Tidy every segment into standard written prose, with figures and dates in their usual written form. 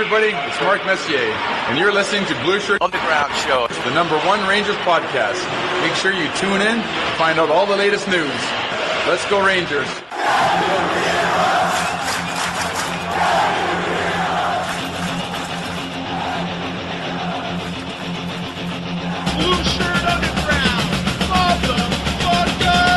everybody, it's Mark Messier, and you're listening to Blueshirt Underground Show, the #1 Rangers podcast. Make sure you tune in to find out all the latest news. Let's go Rangers. Blueshirt Underground, motherfucker!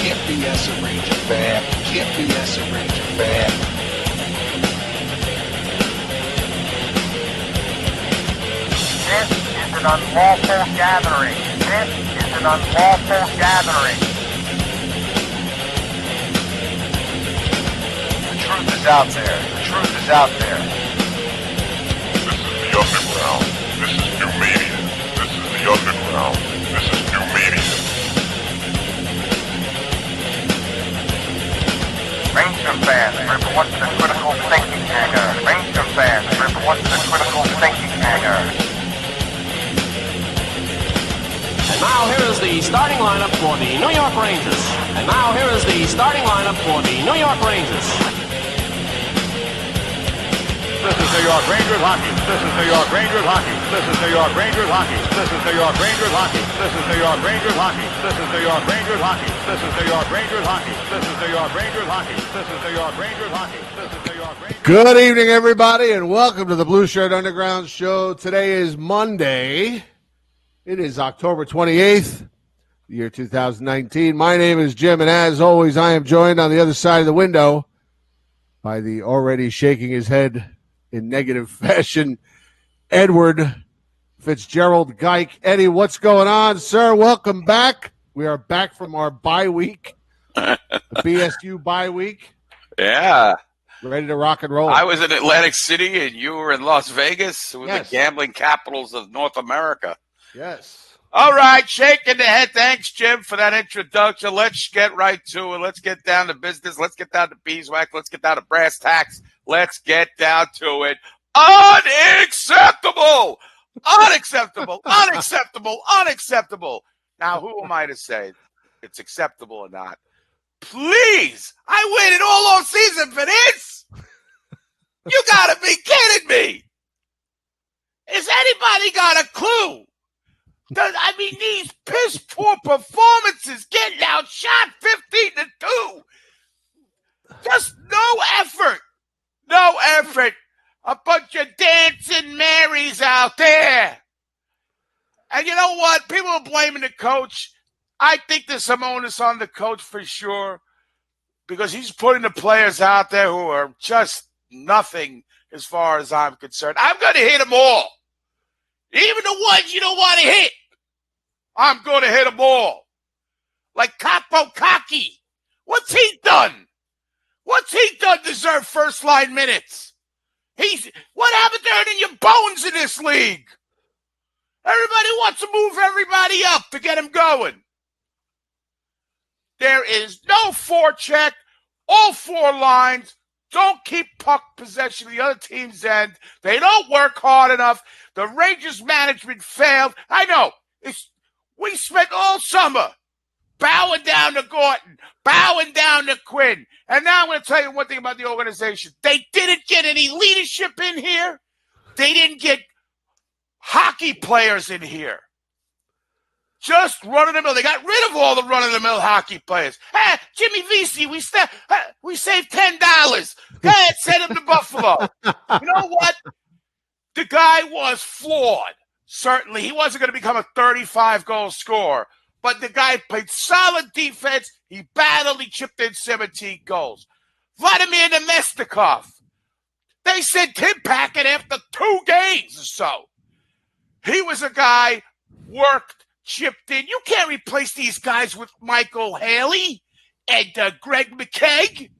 can't BS a Ranger fan. Can't BS a Ranger fan. This is an unlawful gathering. This is an unlawful gathering. The truth is out there. The truth is out there. This is the underground. This is new media. This is the underground. This is new media. Ranger fans, report to the critical thinking hangar. Ranger fans, report to the critical thinking hangar. And now here is the starting lineup for the New York Rangers. And now here is the starting lineup for the New York Rangers. This is New York Rangers hockey. This is New York Rangers hockey. This is New York Rangers hockey. This is New York Rangers hockey. This is New York Rangers hockey. This is New York Rangers hockey. This is New York Rangers hockey. This is New York Rangers hockey. This is New York Rangers hockey. This is New York Rangers. Good evening, everybody, and welcome to the Blueshirt Underground Show. Today is Monday. It is October 28th, the year 2019. My name is Jim, and as always, I am joined on the other side of the window by the already shaking his head in negative fashion, Edward Fitzgerald Geik. Eddie, what's going on, sir? Welcome back. We are back from our bye week, the BSU bye week. Yeah. Ready to rock and roll. I was in Atlantic City and you were in Las Vegas, with Yes. the gambling capitals of North America. Yes. All right, shaking the head. Thanks, Jim, for that introduction. Let's get right to it. Let's get down to business. Let's get down to beeswax. Let's get down to brass tacks. Let's get down to it. Unacceptable! Unacceptable! Unacceptable! Unacceptable! Now, who am I to say it's acceptable or not? Please! I waited all off season for this! You gotta be kidding me! Has anybody got a clue? These piss poor performances, getting outshot 15-2. Just no effort. No effort. A bunch of dancing Marys out there. And you know what? People are blaming the coach. I think there's some onus on the coach for sure, because he's putting the players out there who are just nothing as far as I'm concerned. I'm going to hit them all. Even the ones you don't want to hit. I'm going to hit them all. Like Capo Kaki. What's he done? What's he done to deserve first-line minutes? What happened to earning your bones in this league? Everybody wants to move everybody up to get him going. There is no forecheck. All four lines don't keep puck possession of the other team's end. They don't work hard enough. The Rangers management failed. I know. We spent all summer bowing down to Gorton, bowing down to Quinn. And now I'm going to tell you one thing about the organization. They didn't get any leadership in here. They didn't get hockey players in here. Just run-of-the-mill. They got rid of all the run-of-the-mill hockey players. Hey, Jimmy Vesey, we saved $10. Go ahead, send him to Buffalo. You know what? The guy was flawed. Certainly, he wasn't going to become a 35-goal scorer. But the guy played solid defense. He battled. He chipped in 17 goals. Vladimir Nemestikov. They sent him packing after 2 games or so. He was a guy, worked, chipped in. You can't replace these guys with Michael Haley and Greg McKegg.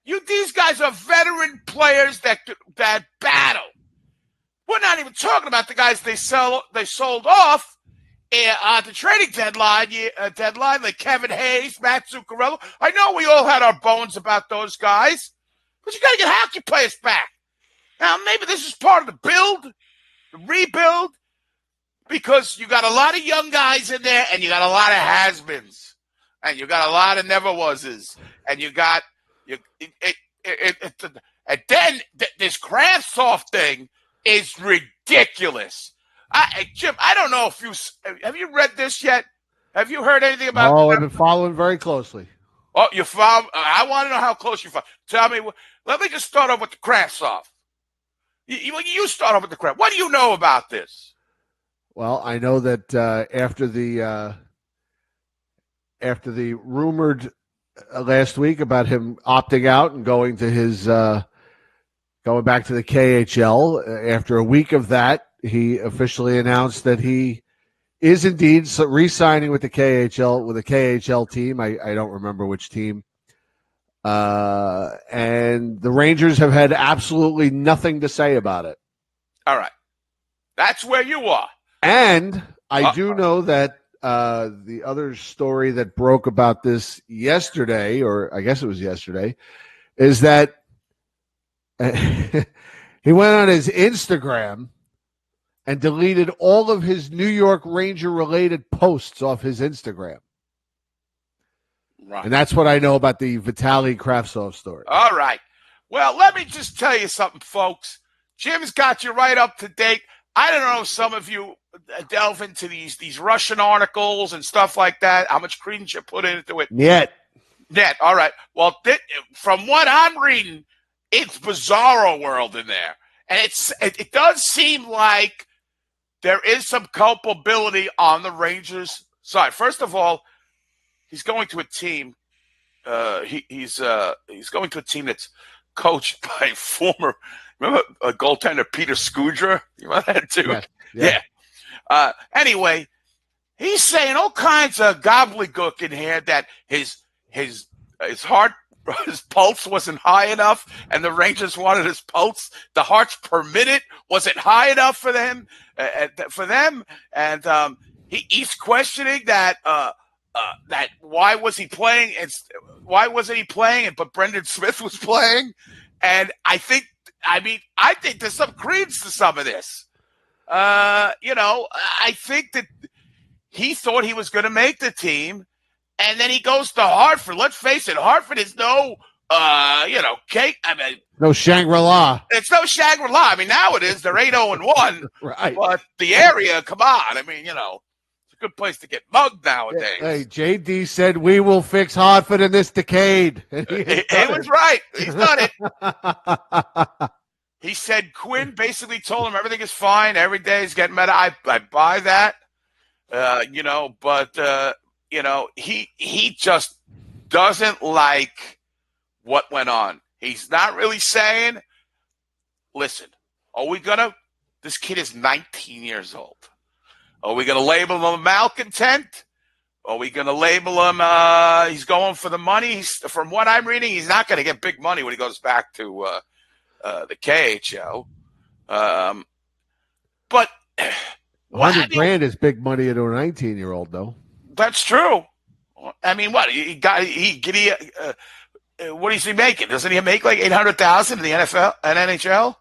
These guys are veteran players that battle. We're not even talking about the guys they sold off at the trading deadline, like Kevin Hayes, Matt Zuccarello. I know we all had our bones about those guys, but you got to get hockey players back. Now, maybe this is part of the build, the rebuild, because you got a lot of young guys in there, and you got a lot of has-beens, and you got a lot of never-wases, and you got and then this Kravtsov thing is ridiculous. Jim, I don't know if have you read this yet? Have you heard anything about? Oh, I've been following very closely. Oh, you found? I want to know how close you found. Tell me. Let me just start off with the Kravtsov. You start off with the Kraft. What do you know about this? Well, I know that after the rumored last week about him opting out and going to his going back to the KHL, after a week of that, he officially announced that he is indeed re-signing with the KHL team. I don't remember which team. And the Rangers have had absolutely nothing to say about it. All right. That's where you are. And I do know that the other story that broke about this yesterday, or I guess it was yesterday, is that he went on his Instagram and deleted all of his New York Ranger-related posts off his Instagram. Right. And that's what I know about the Vitaly Kravtsov story. All right. Well, let me just tell you something, folks. Jim's got you right up to date. I don't know if some of you delve into these Russian articles and stuff like that, how much credence you put into it. Net. All right. Well, from what I'm reading, it's bizarro world in there. And it does seem like there is some culpability on the Rangers' side. First of all, he's going to a team. He's going to a team that's coached by former, remember a goaltender Peter Skudra? You remember that too? Yeah. Anyway, he's saying all kinds of gobbledygook in here that his pulse wasn't high enough, and the Rangers wanted his pulse. The hearts per minute wasn't high enough for them. He's questioning that. That why was he playing? Why wasn't he playing? But Brendan Smith was playing, and I think there's some credence to some of this. I think that he thought he was going to make the team, and then he goes to Hartford. Let's face it, Hartford is no, cake. No Shangri-La. It's no Shangri-La. Now it is. They're 8-0-1. Right. But the area, come on. It's a good place to get mugged nowadays. Hey, JD said we will fix Hartford in this decade. He was right. He's done it. He said Quinn basically told him everything is fine. Every day is getting better. I buy that. He just doesn't like what went on. He's not really saying, listen, this kid is 19 years old. Are we going to label him a malcontent? Are we going to label him he's going for the money? From what I'm reading, he's not going to get big money when he goes back to the KHL. But $100,000 is big money to a 19-year-old, though. That's true. What is he making? Doesn't he make like $800,000 in the NFL and NHL?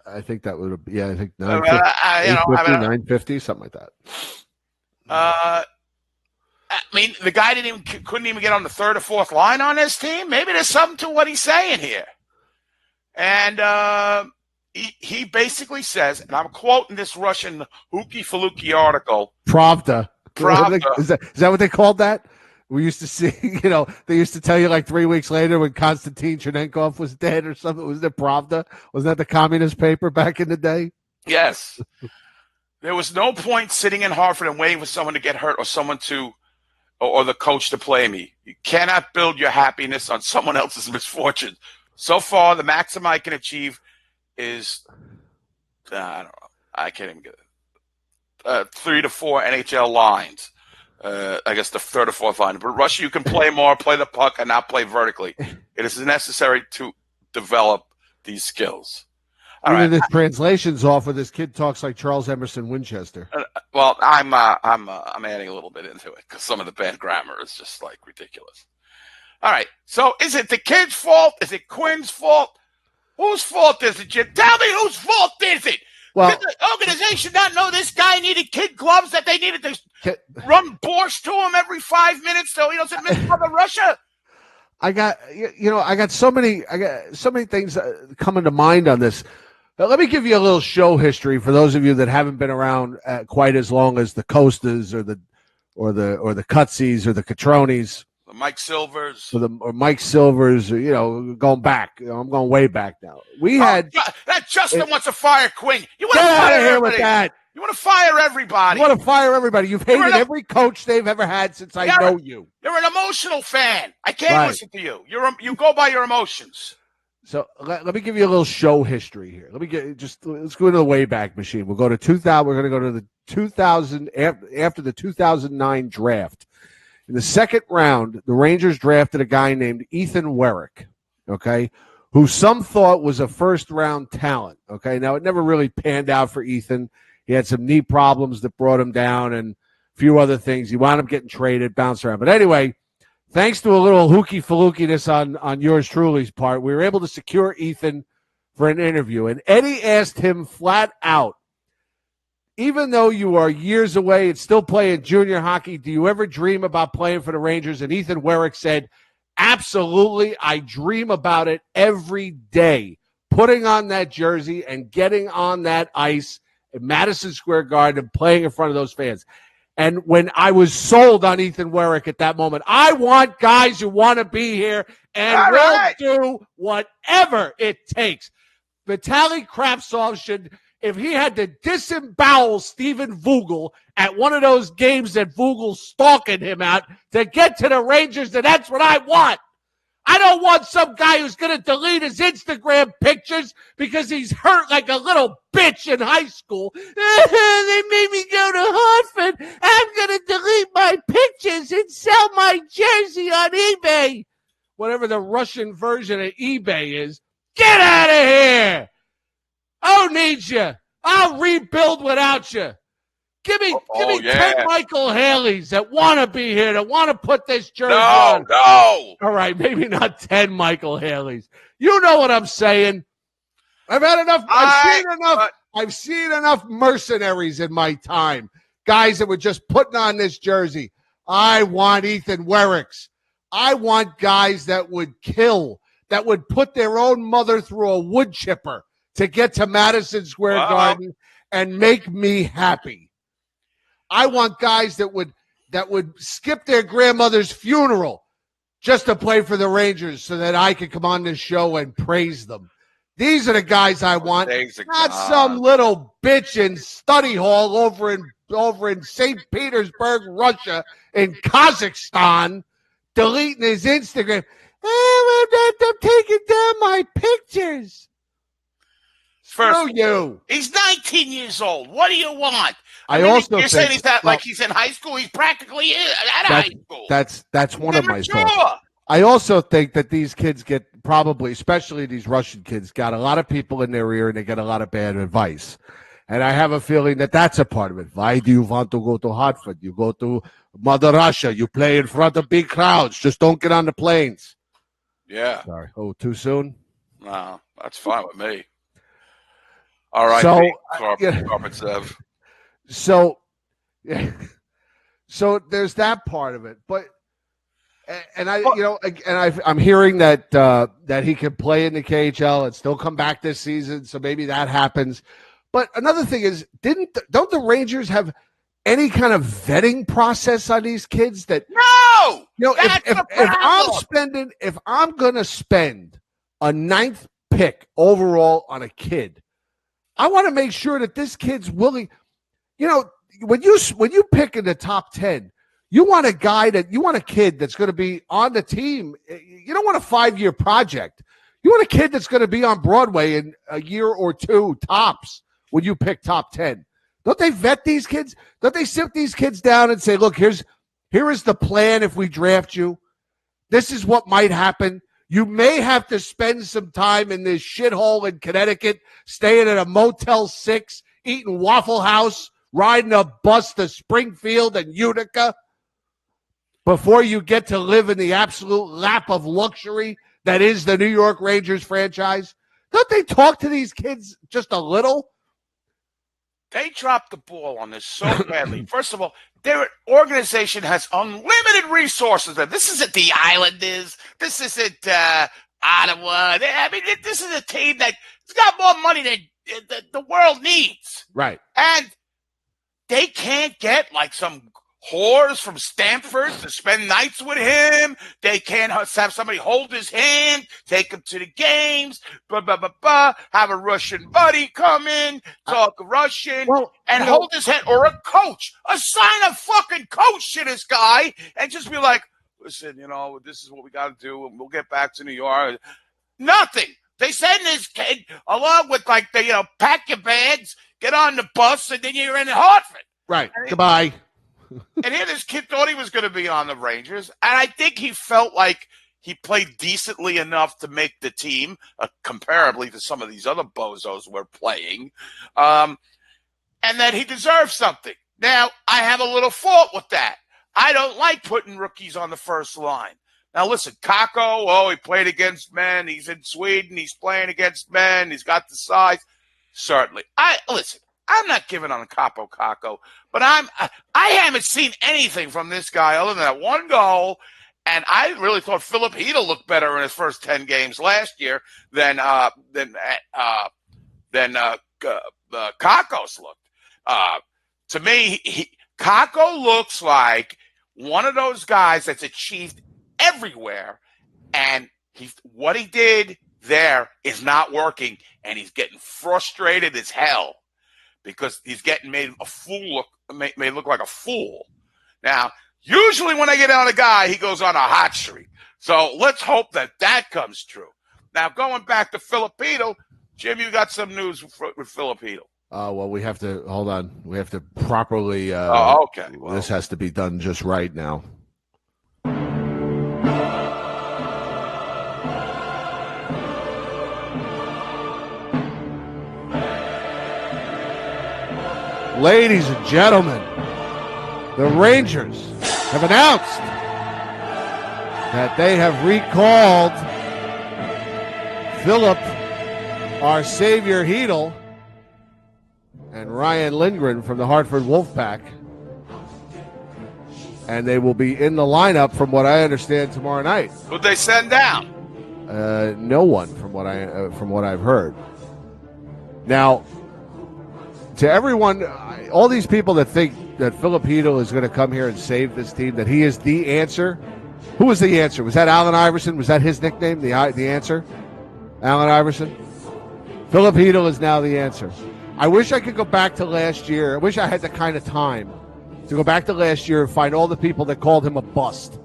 I think that would be. I think 950, something like that. The guy couldn't even get on the third or fourth line on this team. Maybe there's something to what he's saying here. And he basically says, and I'm quoting this Russian Hooky-Faluki article. Pravda. Pravda. Is that what they called that? We used to see, they used to tell you like 3 weeks later when Konstantin Chernenkov was dead or something. Was it Pravda? Wasn't that the communist paper back in the day? Yes. There was no point sitting in Hartford and waiting for someone to get hurt or or the coach to play me. You cannot build your happiness on someone else's misfortune. So far, the maximum I can achieve is, I don't know, I can't even get it. 3 to 4 NHL lines. I guess the third or fourth line. But Russia, you can play more, play the puck, and not play vertically. It is necessary to develop these skills. Even the translation's off where this kid talks like Charles Emerson Winchester. Well, I'm adding a little bit into it because some of the bad grammar is just like ridiculous. All right. So is it the kid's fault? Is it Quinn's fault? Whose fault is it, Jim? Tell me whose fault is it? Well, Did the organization not know this guy needed kid gloves, that they needed to run borscht to him every 5 minutes so he doesn't miss Mother Russia? I got so many things coming to mind on this. But let me give you a little show history for those of you that haven't been around quite as long as the Costas or the Cutsies or the Catronis. The Mike Silvers. Or Mike Silvers, going back. I'm going way back now. That Justin wants to fire Quinn. You want Get to out fire of here everybody. with that. You want to fire everybody. You want to fire everybody. You've hated every coach they've ever had since I know you. You're an emotional fan. I can't listen to you. You go by your emotions. So let me give you a little show history here. Let's go into the Wayback Machine. We'll go to 2000. We're going to go to the 2000 after the 2009 draft. In the second round, the Rangers drafted a guy named Ethan Werek, okay, who some thought was a first-round talent, okay? Now, it never really panned out for Ethan. He had some knee problems that brought him down and a few other things. He wound up getting traded, bounced around. But anyway, thanks to a little hooky-falookiness on yours truly's part, we were able to secure Ethan for an interview. And Eddie asked him flat out, even though you are years away and still playing junior hockey, do you ever dream about playing for the Rangers? And Ethan Werek said, absolutely, I dream about it every day, putting on that jersey and getting on that ice at Madison Square Garden and playing in front of those fans. And when I was sold on Ethan Werek at that moment, I want guys who want to be here and will do whatever it takes. Vitaly Kravtsov should, if he had to disembowel Steven Vogel at one of those games that Vogel's stalking him out to get to the Rangers, then that's what I want. I don't want some guy who's going to delete his Instagram pictures because he's hurt like a little bitch in high school. They made me go to Hartford. I'm going to delete my pictures and sell my jersey on eBay. Whatever the Russian version of eBay is. Get out of here. I don't need you. I'll rebuild without you. Give me 10 Michael Haleys that want to be here, that want to put this jersey on. No. All right, maybe not 10 Michael Haleys. You know what I'm saying. I've had enough. I've seen enough mercenaries in my time. Guys that were just putting on this jersey. I want Ethan Wereks. I want guys that would kill, that would put their own mother through a wood chipper to get to Madison Square Garden and make me happy. I want guys that would skip their grandmother's funeral just to play for the Rangers so that I could come on this show and praise them. These are the guys I want, not some little bitch in study hall over in St. Petersburg, Russia, in Kazakhstan, deleting his Instagram. I'm taking down my pictures. Screw you. He's 19 years old. What do you want? You're saying he's not like he's in high school. He's practically at high school. That's one of my thoughts. I also think that these kids get probably, especially these Russian kids, got a lot of people in their ear and they get a lot of bad advice. And I have a feeling that that's a part of it. Why do you want to go to Hartford? You go to Mother Russia. You play in front of big crowds. Just don't get on the planes. Yeah. Sorry. Oh, too soon? No, that's fine with me. All right. So there's that part of it, but I'm hearing that he can play in the KHL and still come back this season, so maybe that happens. But another thing is, don't the Rangers have any kind of vetting process on these kids? That no, if I'm going to spend a 9th pick overall on a kid, I want to make sure that this kid's willing. You know, when you pick in the top 10, you want a kid that's going to be on the team. You don't want a 5-year project. You want a kid that's going to be on Broadway in a year or two tops when you pick top 10. Don't they vet these kids? Don't they sit these kids down and say, look, here is the plan if we draft you. This is what might happen. You may have to spend some time in this shithole in Connecticut, staying at a Motel 6, eating Waffle House, riding a bus to Springfield and Utica before you get to live in the absolute lap of luxury that is the New York Rangers franchise. don't they talk to these kids just a little? They dropped the ball on this so badly. First of all, their organization has unlimited resources. This isn't the Islanders. This isn't Ottawa. I mean, this is a team that's got more money than the world needs. Right. And they can't get like some whores from Stanford to spend nights with him. They can't have somebody hold his hand, take him to the games, have a Russian buddy come in, talk Russian, and hold his hand, or a coach. Assign a fucking coach to this guy and just be like, listen, this is what we got to do, and we'll get back to New York. Nothing. They send this kid along with pack your bags, get on the bus, and then you're in Hartford. Right. Goodbye. And here this kid thought he was going to be on the Rangers, and I think he felt like he played decently enough to make the team, comparably to some of these other bozos we're playing, and that he deserved something. Now, I have a little fault with that. I don't like putting rookies on the first line. Now, listen, Kakko, he played against men. He's in Sweden. He's playing against men. He's got the size. Certainly. I'm not giving on Kakko, but I haven't seen anything from this guy other than that one goal, and I really thought Phillipe Eagle looked better in his first 10 games last year than Kakko's looked. To me, Kakko looks like one of those guys that's achieved everywhere, and what he did there is not working, and he's getting frustrated as hell, because he's getting made look like a fool. Now, usually when I get on a guy, he goes on a hot streak. So let's hope that comes true. Now, going back to Phillipe Eagle, Jim, you got some news with Phillipe Eagle. Well, we have to hold on. We have to properly. Okay. Well, this has to be done just right now. Ladies and gentlemen, the Rangers have announced that they have recalled Phillipe, our savior Eagle, and Ryan Lindgren from the Hartford Wolfpack. And they will be in the lineup, from what I understand, tomorrow night. Who'd they send down? No one, from what I've heard. Now, to everyone, all these people that think that Phillipe Eagle is going to come here and save this team, that he is the answer. Who was the answer? Was that Allen Iverson? Was that his nickname, the answer? Allen Iverson? Phillipe Eagle is now the answer. I wish I could go back to last year. I wish I had the kind of time to go back to last year and find all the people that called him a bust.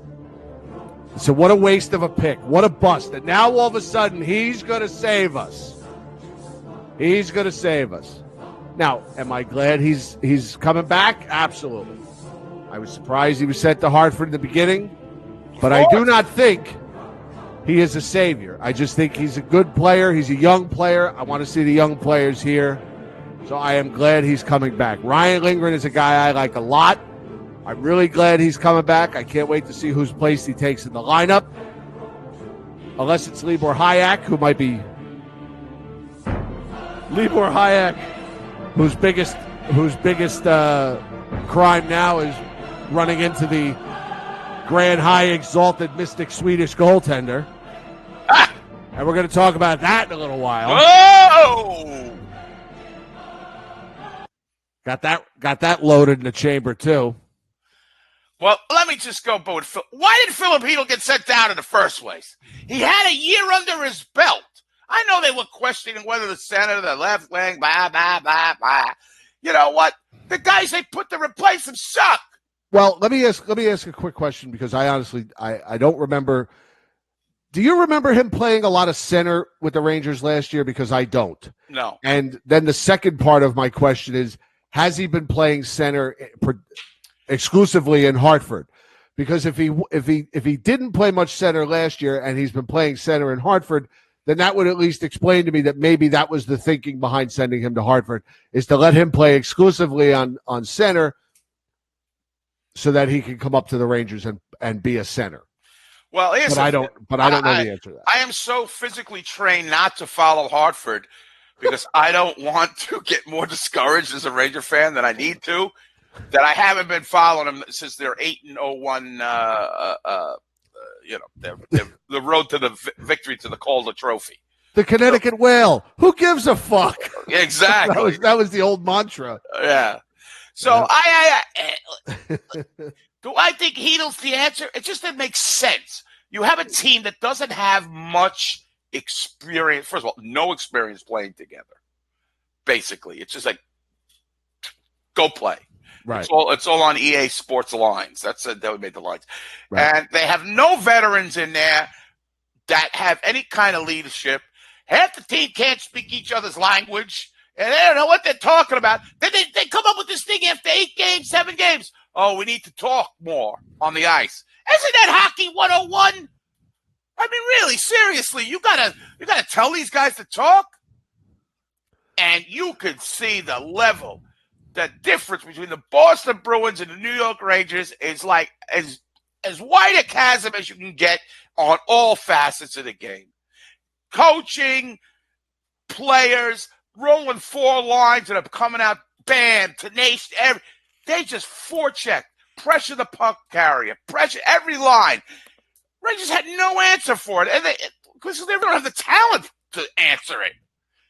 So what a waste of a pick. What a bust. And now all of a sudden he's going to save us. He's going to save us. Now, am I glad he's coming back? Absolutely. I was surprised he was sent to Hartford in the beginning, but I do not think he is a savior. I just think he's a good player. He's a young player. I want to see the young players here, so I am glad he's coming back. Ryan Lindgren is a guy I like a lot. I'm really glad he's coming back. I can't wait to see whose place he takes in the lineup, unless it's Libor Hayek, who might be Libor Hayek, whose biggest crime now is running into the grand, high, exalted, mystic Swedish goaltender. And we're going to talk about that in a little while. Whoa! Got that loaded in the chamber, too. Well, let me just go. But why did Phillipe Eagle get sent down in the first place? He had a year under his belt. I know they were questioning whether the center, the left wing, blah, blah, blah, blah. You know what? The guys they put to replace him suck. Well, let me ask a quick question, because I honestly I don't remember. Do you remember him playing a lot of center with the Rangers last year? Because I don't. No. And then the second part of my question is, has he been playing center exclusively in Hartford? Because if he didn't play much center last year and he's been playing center in Hartford, then that would at least explain to me that maybe that was the thinking behind sending him to Hartford, is to let him play exclusively on center so that he can come up to the Rangers and be a center. Well, but I don't know the answer to that. I am so physically trained not to follow Hartford because I don't want to get more discouraged as a Ranger fan than I need to. That I haven't been following them since their 8-01. The road to the victory to the Calder Trophy. The Connecticut Whale. Who gives a fuck? Exactly. that was the old mantra. Yeah. So I do I think Heedle's the answer? It just doesn't make sense. You have a team that doesn't have much experience. First of all, no experience playing together. Basically, it's just like go play. Right. It's all on EA Sports lines. That would make the lines. Right. And they have no veterans in there that have any kind of leadership. Half the team can't speak each other's language, and they don't know what they're talking about. Then they come up with this thing after 8 games, 7 games. Oh, we need to talk more on the ice. Isn't that hockey 101? I mean, really, seriously, you gotta tell these guys to talk. And you could see the level. The difference between the Boston Bruins and the New York Rangers is like as wide a chasm as you can get on all facets of the game. Coaching, players, rolling 4 lines that are coming out, bam, tenacious. They just forecheck, pressure the puck carrier, pressure every line. Rangers had no answer for it, and because they don't have the talent to answer it.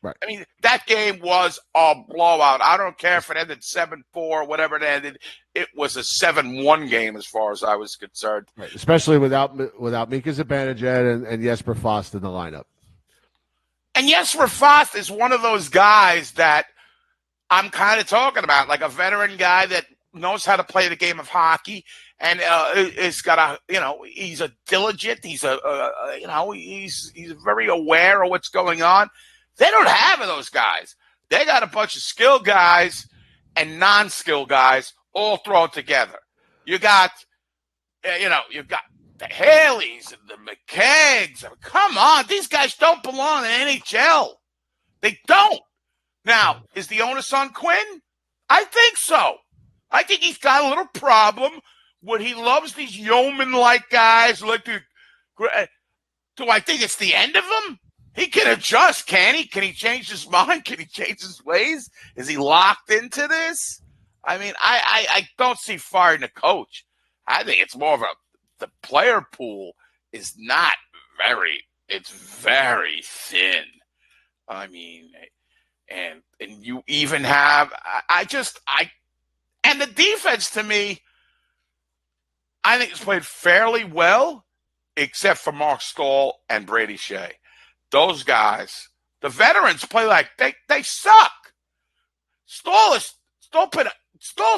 Right. I mean, that game was a blowout. I don't care if it ended 7-4, whatever it ended. It was a 7-1 game as far as I was concerned. Right. Especially without Mika Zibanejad and Jesper Fast in the lineup. And Jesper Fast is one of those guys that I'm kind of talking about, like a veteran guy that knows how to play the game of hockey and is got he's a diligent. He's he's very aware of what's going on. They don't have those guys. They got a bunch of skilled guys and non-skilled guys all thrown together. You got, you've got the Haleys and the McKeggs. I mean, come on, these guys don't belong in NHL. They don't. Now, is the onus on Quinn? I think so. I think he's got a little problem when he loves these yeoman-like guys. Do I think it's the end of him? He can adjust, can he? Can he change his mind? Can he change his ways? Is he locked into this? I mean, I don't see firing the coach. I think it's more of the player pool is not it's very thin. I mean, and you even have, and the defense to me, I think it's played fairly well, except for Mark Stahl and Brady Shea. Those guys, the veterans play like they suck. Stahl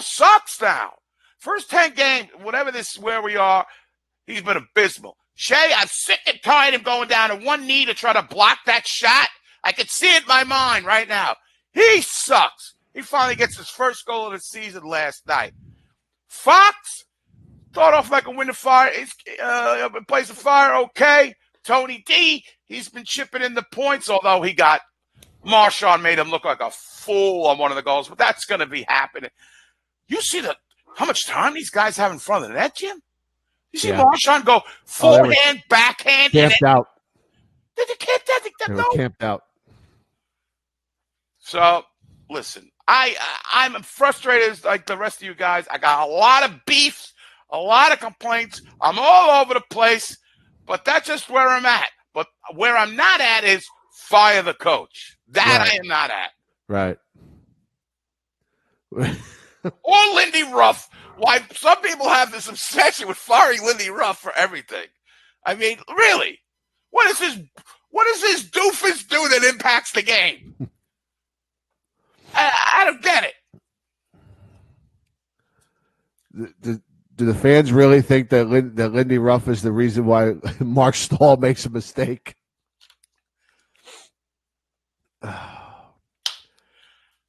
sucks now. First 10 games, where we are, he's been abysmal. Shea, I'm sick and tired of going down to one knee to try to block that shot. I can see it in my mind right now. He sucks. He finally gets his first goal of the season last night. Fox, thought off like a wind of fire. Plays the fire okay. Tony D, he's been chipping in the points, although Marchand made him look like a fool on one of the goals, but that's going to be happening. You see how much time these guys have in front of the net, Jim? You see Marchand go forehand, backhand. Camped out. They were camped out. So, listen, I'm frustrated like the rest of you guys. I got a lot of beefs, a lot of complaints. I'm all over the place, but that's just where I'm at. But where I'm not at is fire the coach. That I am not at. Right. Or Lindy Ruff. Why some people have this obsession with firing Lindy Ruff for everything. I mean, really? What does this doofus do that impacts the game? I don't get it. Do the fans really think that Lindy Ruff is the reason why Mark Stahl makes a mistake?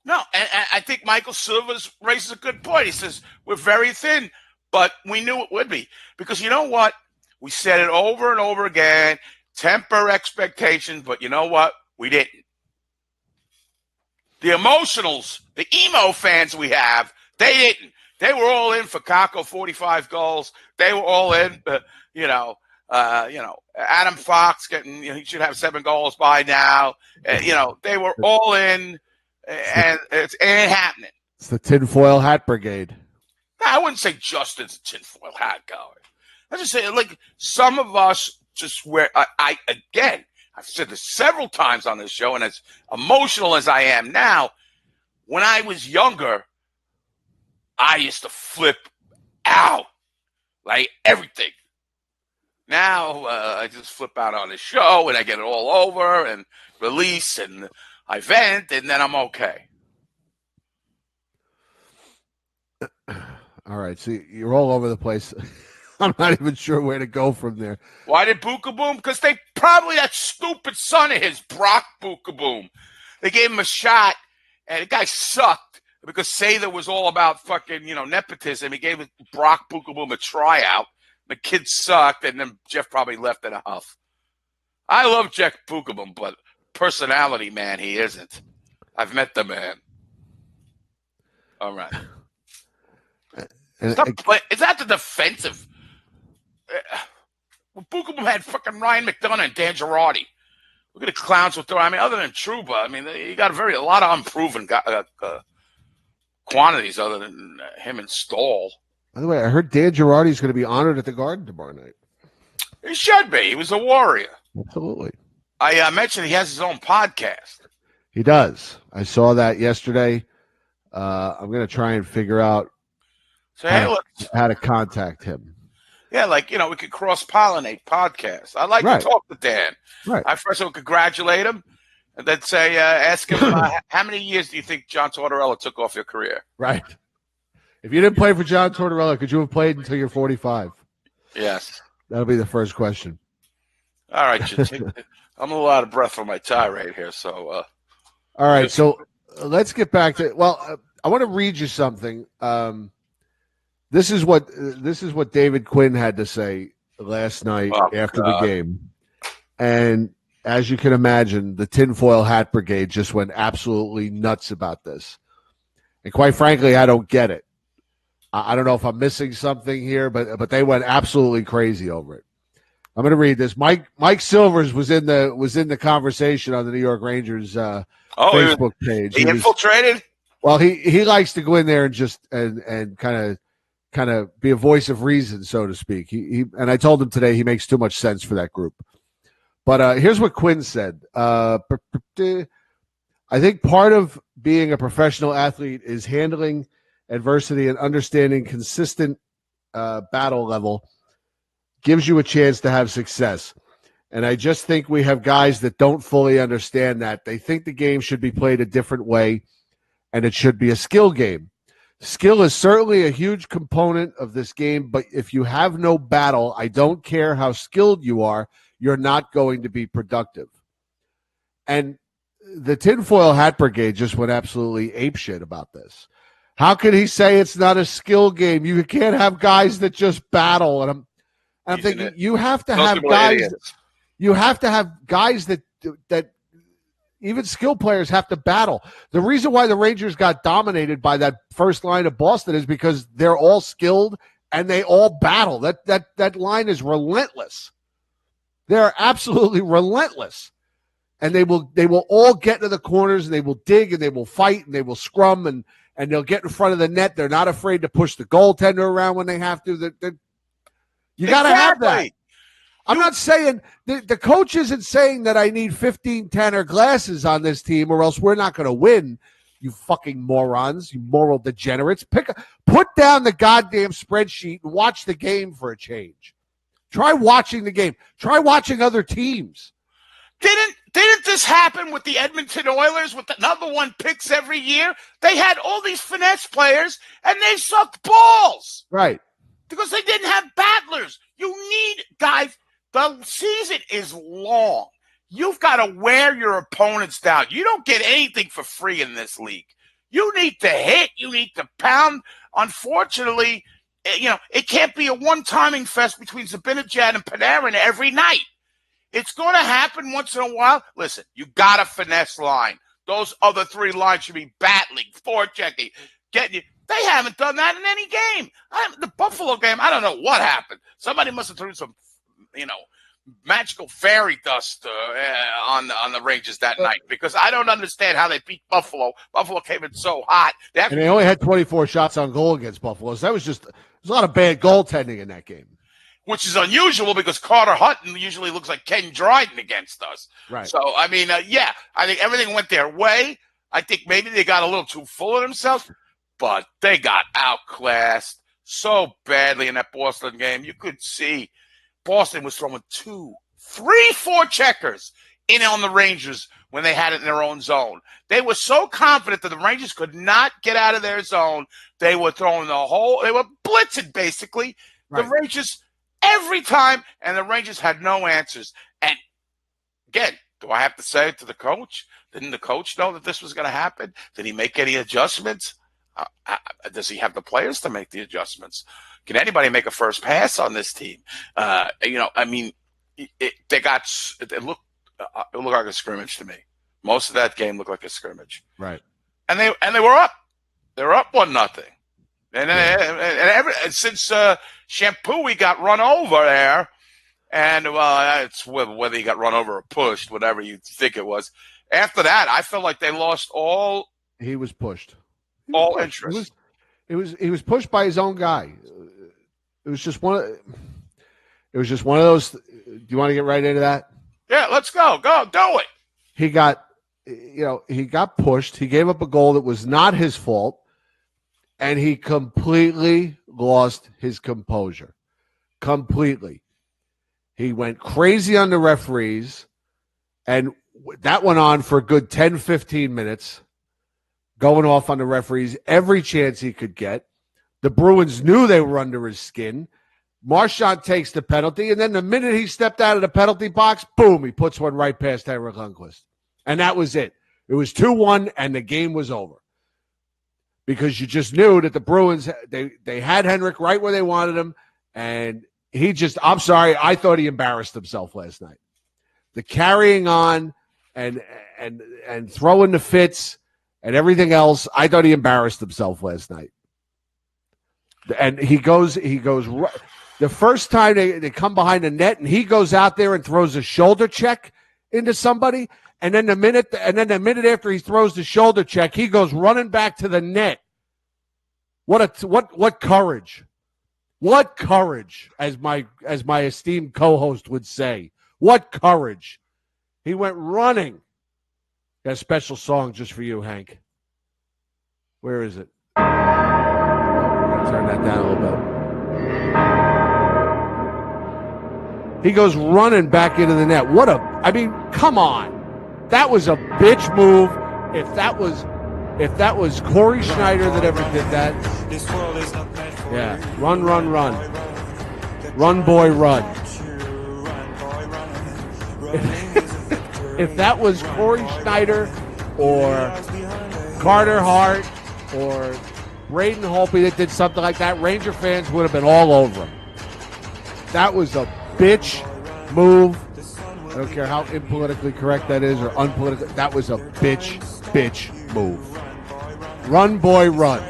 No, and I think Michael Silva raises a good point. He says, we're very thin, but we knew it would be. Because you know what? We said it over and over again, temper expectations, but you know what? We didn't. The emotionals, the emo fans we have, they didn't. They were all in for Kako 45 goals. They were all in, Adam Fox he should have 7 goals by now. They were all in, and it ain't happening. It's the tinfoil hat brigade. I wouldn't say Justin's a tinfoil hat guy. I just say, like, some of us just wear. I've said this several times on this show, and as emotional as I am now, when I was younger, I used to flip out like everything. Now I just flip out on the show, and I get it all over and release, and I vent, and then I'm okay. All right, so you're all over the place. I'm not even sure where to go from there. Why did Bookaboom? Because they probably, that stupid son of his, Brock Bookaboom, they gave him a shot, and the guy sucked because Sather was all about fucking, nepotism. He gave Brock Bookaboom a tryout. The kid sucked, and then Jeff probably left in a huff. I love Jeff Bookaboom, but personality, man, he isn't. I've met the man. All right. Is that the defensive? Bookaboom had fucking Ryan McDonough and Dan Girardi. Look at the clowns with them. Other than Trouba, you got a lot of unproven quantities other than him and Stahl. By the way, I heard Dan Girardi's going to be honored at the Garden tomorrow night. He should be. He was a warrior. Absolutely. I mentioned he has his own podcast. He does. I saw that yesterday. I'm going to try and figure out how to contact him. Yeah, we could cross-pollinate podcasts. I'd like to talk to Dan. Right. I first would congratulate him and then say, ask him, how many years do you think John Tortorella took off your career? Right. If you didn't play for John Tortorella, could you have played until you're 45? Yes. That'll be the first question. All right. I'm a little out of breath from my tirade here, so. All right, so let's get back to. Well, I want to read you something. This is what David Quinn had to say last night after the game, and as you can imagine, the tinfoil hat brigade just went absolutely nuts about this. And quite frankly, I don't get it. I don't know if I'm missing something here, but they went absolutely crazy over it. I'm going to read this. Mike Silvers was in the conversation on the New York Rangers Facebook page. He infiltrated. Well, he likes to go in there and just and kind of be a voice of reason, so to speak. He and I told him today he makes too much sense for that group. But here's what Quinn said. I think part of being a professional athlete is handling adversity and understanding consistent battle level gives you a chance to have success. And I just think we have guys that don't fully understand that. They think the game should be played a different way, and it should be a skill game. Skill is certainly a huge component of this game, but if you have no battle, I don't care how skilled you are, you're not going to be productive. And the tinfoil hat brigade just went absolutely apeshit about this. How could he say it's not a skill game? You can't have guys that just battle. And I'm thinking you have to have guys. You have to have guys that even skill players have to battle. The reason why the Rangers got dominated by that first line of Boston is because they're all skilled and they all battle. That line is relentless. They're absolutely relentless. And they will all get to the corners and they will dig and they will fight and they will scrum and they'll get in front of the net. They're not afraid to push the goaltender around when they have to. You got to have that. I'm not saying the coach isn't saying that I need 15 Tanner glasses on this team or else we're not going to win. You fucking morons, you moral degenerates. Put down the goddamn spreadsheet and watch the game for a change. Try watching the game. Try watching other teams. Didn't this happen with the Edmonton Oilers with the number 1 picks every year? They had all these finesse players and they sucked balls. Right. Because they didn't have battlers. You need guys. The season is long. You've got to wear your opponents down. You don't get anything for free in this league. You need to hit. You need to pound. Unfortunately, it can't be a one-timing fest between Zibanejad and Panarin every night. It's going to happen once in a while. Listen, you got a finesse line. Those other 3 lines should be battling, forechecking, getting you. They haven't done that in any game. The Buffalo game, I don't know what happened. Somebody must have threw some magical fairy dust on the Rangers that night, because I don't understand how they beat Buffalo. Buffalo came in so hot. And they only had 24 shots on goal against Buffalo. So that was there's a lot of bad goaltending in that game. Which is unusual because Carter Hutton usually looks like Ken Dryden against us. Right. So, I mean, I think everything went their way. I think maybe they got a little too full of themselves, but they got outclassed so badly in that Boston game. You could see Boston was throwing 2, 3, 4 checkers in on the Rangers when they had it in their own zone. They were so confident that the Rangers could not get out of their zone. They were throwing they were blitzing, basically. Right. The Rangers every time, and the Rangers had no answers. And again, do I have to say it to the coach? Didn't the coach know that this was going to happen? Did he make any adjustments? Does he have the players to make the adjustments? Can anybody make a first pass on this team? I mean, it looked like a scrimmage to me. Most of that game looked like a scrimmage. Right. And they were up. They were up 1-0. And since Shampooey got run over there, and it's whether he got run over or pushed, whatever you think it was. After that, I felt like they lost all. He was pushed. All interest. He was pushed by his own guy. It was just one of those. Do you want to get right into that? Yeah, let's go. Go do it. He got pushed. He gave up a goal that was not his fault, and he completely lost his composure. Completely. He went crazy on the referees, and that went on for a good 10, 15 minutes, going off on the referees every chance he could get. The Bruins knew they were under his skin. Marchand takes the penalty, and then the minute he stepped out of the penalty box, boom, he puts one right past Henrik Lundqvist. And that was it. It was 2-1, and the game was over. Because you just knew that the Bruins, they had Henrik right where they wanted him, and I'm sorry, I thought he embarrassed himself last night. The carrying on and throwing the fits and everything else, I thought he embarrassed himself last night. And he goes. The first time they come behind the net, and he goes out there and throws a shoulder check into somebody, and then the minute after he throws the shoulder check, he goes running back to the net. What courage! What courage, as my esteemed co-host would say. What courage! He went running. Got a special song just for you, Hank. Where is it? Turn that down a little bit. He goes running back into the net. Come on. That was a bitch move. If that was Cory Schneider that ever did that. Yeah. Run. Run, boy, run. If that was Cory Schneider or Carter Hart or Braden Holtby that did something like that, Ranger fans would have been all over him. That was a bitch move. I don't care how impolitically correct that is or unpolitical. That was a bitch move. Run, boy, run.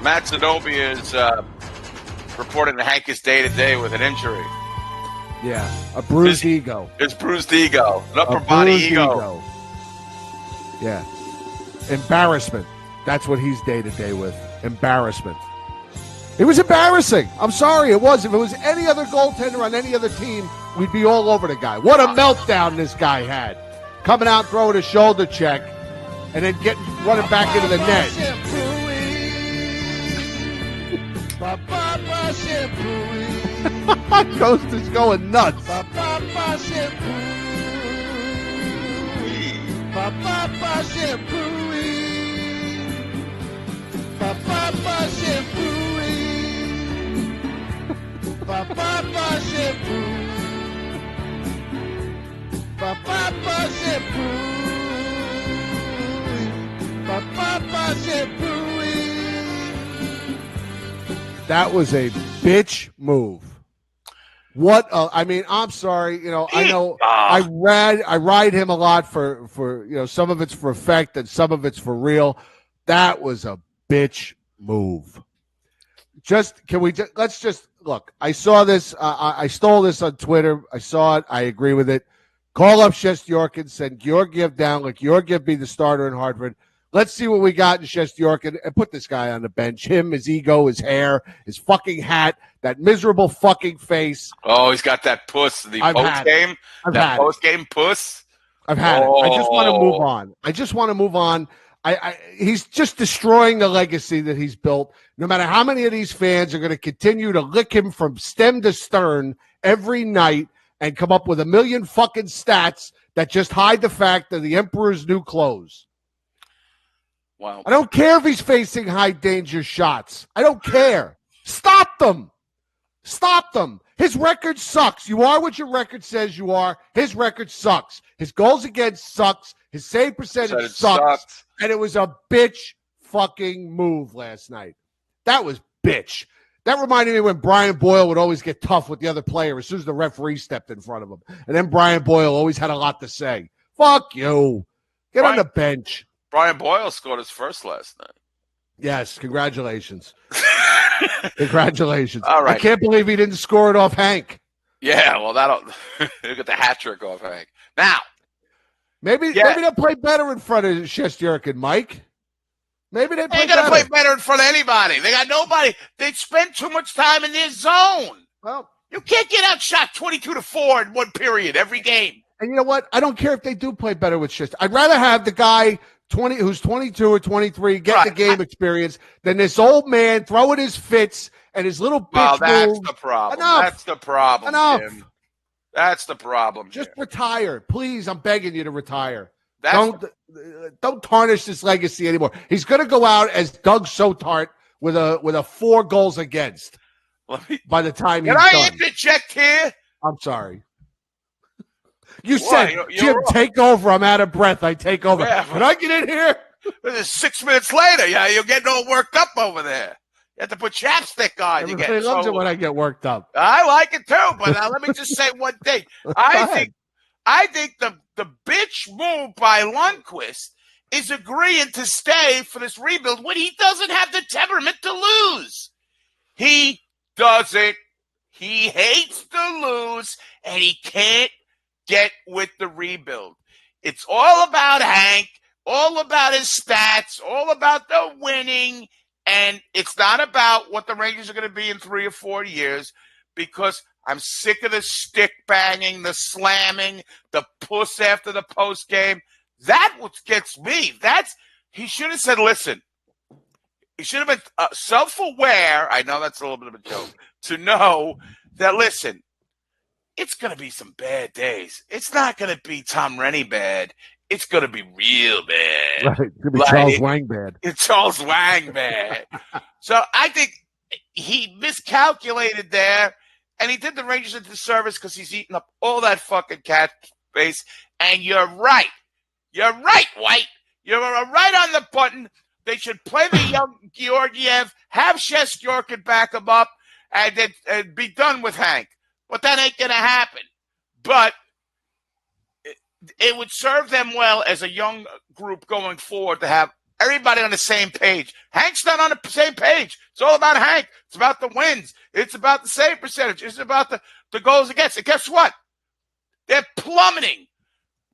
Matt Zenobia is reporting that Hank is day-to-day with an injury. Yeah, a bruised ego. It's bruised ego. An upper body ego. Yeah. Embarrassment. That's what he's day-to-day with. Embarrassment. It was embarrassing. I'm sorry, it was. If it was any other goaltender on any other team, we'd be all over the guy. What a meltdown this guy had. Coming out, throwing a shoulder check, and then running back into the net. Ghost is going nuts. That was a bitch move. I'm sorry. I know I ride him a lot for some of it's for effect and some of it's for real. That was a bitch move. let's just look. I saw this. I stole this on Twitter. I saw it. I agree with it. Call up Shesterkin, send Georgiev down, let Georgiev be the starter in Hartford. Let's see what we got in Shesterkin and put this guy on the bench. Him, his ego, his hair, his fucking hat, that miserable fucking face. Oh, he's got that puss. The post game. That post game puss. I've had it. I just want to move on. He's just destroying the legacy that he's built. No matter how many of these fans are going to continue to lick him from stem to stern every night and come up with a million fucking stats that just hide the fact that the Emperor's new clothes. Wow. I don't care if he's facing high danger shots. I don't care. Stop them. His record sucks. You are what your record says you are. His record sucks. His goals against sucks. His save percentage sucks. And it was a bitch fucking move last night. That was bitch. That reminded me when Brian Boyle would always get tough with the other player as soon as the referee stepped in front of him. And then Brian Boyle always had a lot to say. Fuck you. Get on the bench. Brian Boyle scored his first last night. Yes, congratulations. Congratulations. All right. I can't believe he didn't score it off Hank. Yeah, well, that'll get the hat trick off Hank. Now, maybe they'll play better in front of Shesterkin, Mike. Maybe they ain't gonna play better in front of anybody. They got nobody. They spend too much time in their zone. Well, you can't get outshot 22-4 in one period every game. And you know what? I don't care if they do play better with Shesterkin. I'd rather have the guy who's 22 or 23 get the game experience than this old man throwing his fits and his little bitch. Well, that's move. the problem. Enough. That's the problem. Enough. Jim. That's the problem. Just Jim. retire, please. I'm begging you to retire. Don't tarnish this legacy anymore. He's going to go out as Doug Sotart with a 4 goals against by the time he's done. Can I interject here? I'm sorry. You said, Jim, take over. I'm out of breath. I take over. Yeah, Can I get in here? This is 6 minutes later. Yeah, you're getting all worked up over there. You have to put chapstick on. Everybody loves it when I get worked up. I like it too, but let me just say one thing. I think the bitch move by Lundqvist is agreeing to stay for this rebuild when he doesn't have the temperament to lose. He doesn't. He hates to lose, and he can't get with the rebuild. It's all about Hank, all about his stats, all about the winning, and it's not about what the Rangers are going to be in 3 or 4 years, because I'm sick of the stick banging, the slamming, the puss after the post game. That's what gets me. He should have said, listen, he should have been self-aware. I know that's a little bit of a joke, to know that, listen, it's going to be some bad days. It's not going to be Tom Rennie bad. It's going to be real bad. Right. It's going to be Charles Wang bad. It's Charles Wang bad. So I think he miscalculated there, and he did the Rangers a disservice because he's eating up all that fucking cat space. And you're right. You're right, White. You're right on the button. They should play the young Georgiev, have Shesterkin back him up, and then be done with Hank. But that ain't going to happen. But it would serve them well as a young group going forward to have everybody on the same page. Hank's not on the same page. It's all about Hank. It's about the wins. It's about the save percentage. It's about the goals against. And guess what? They're plummeting.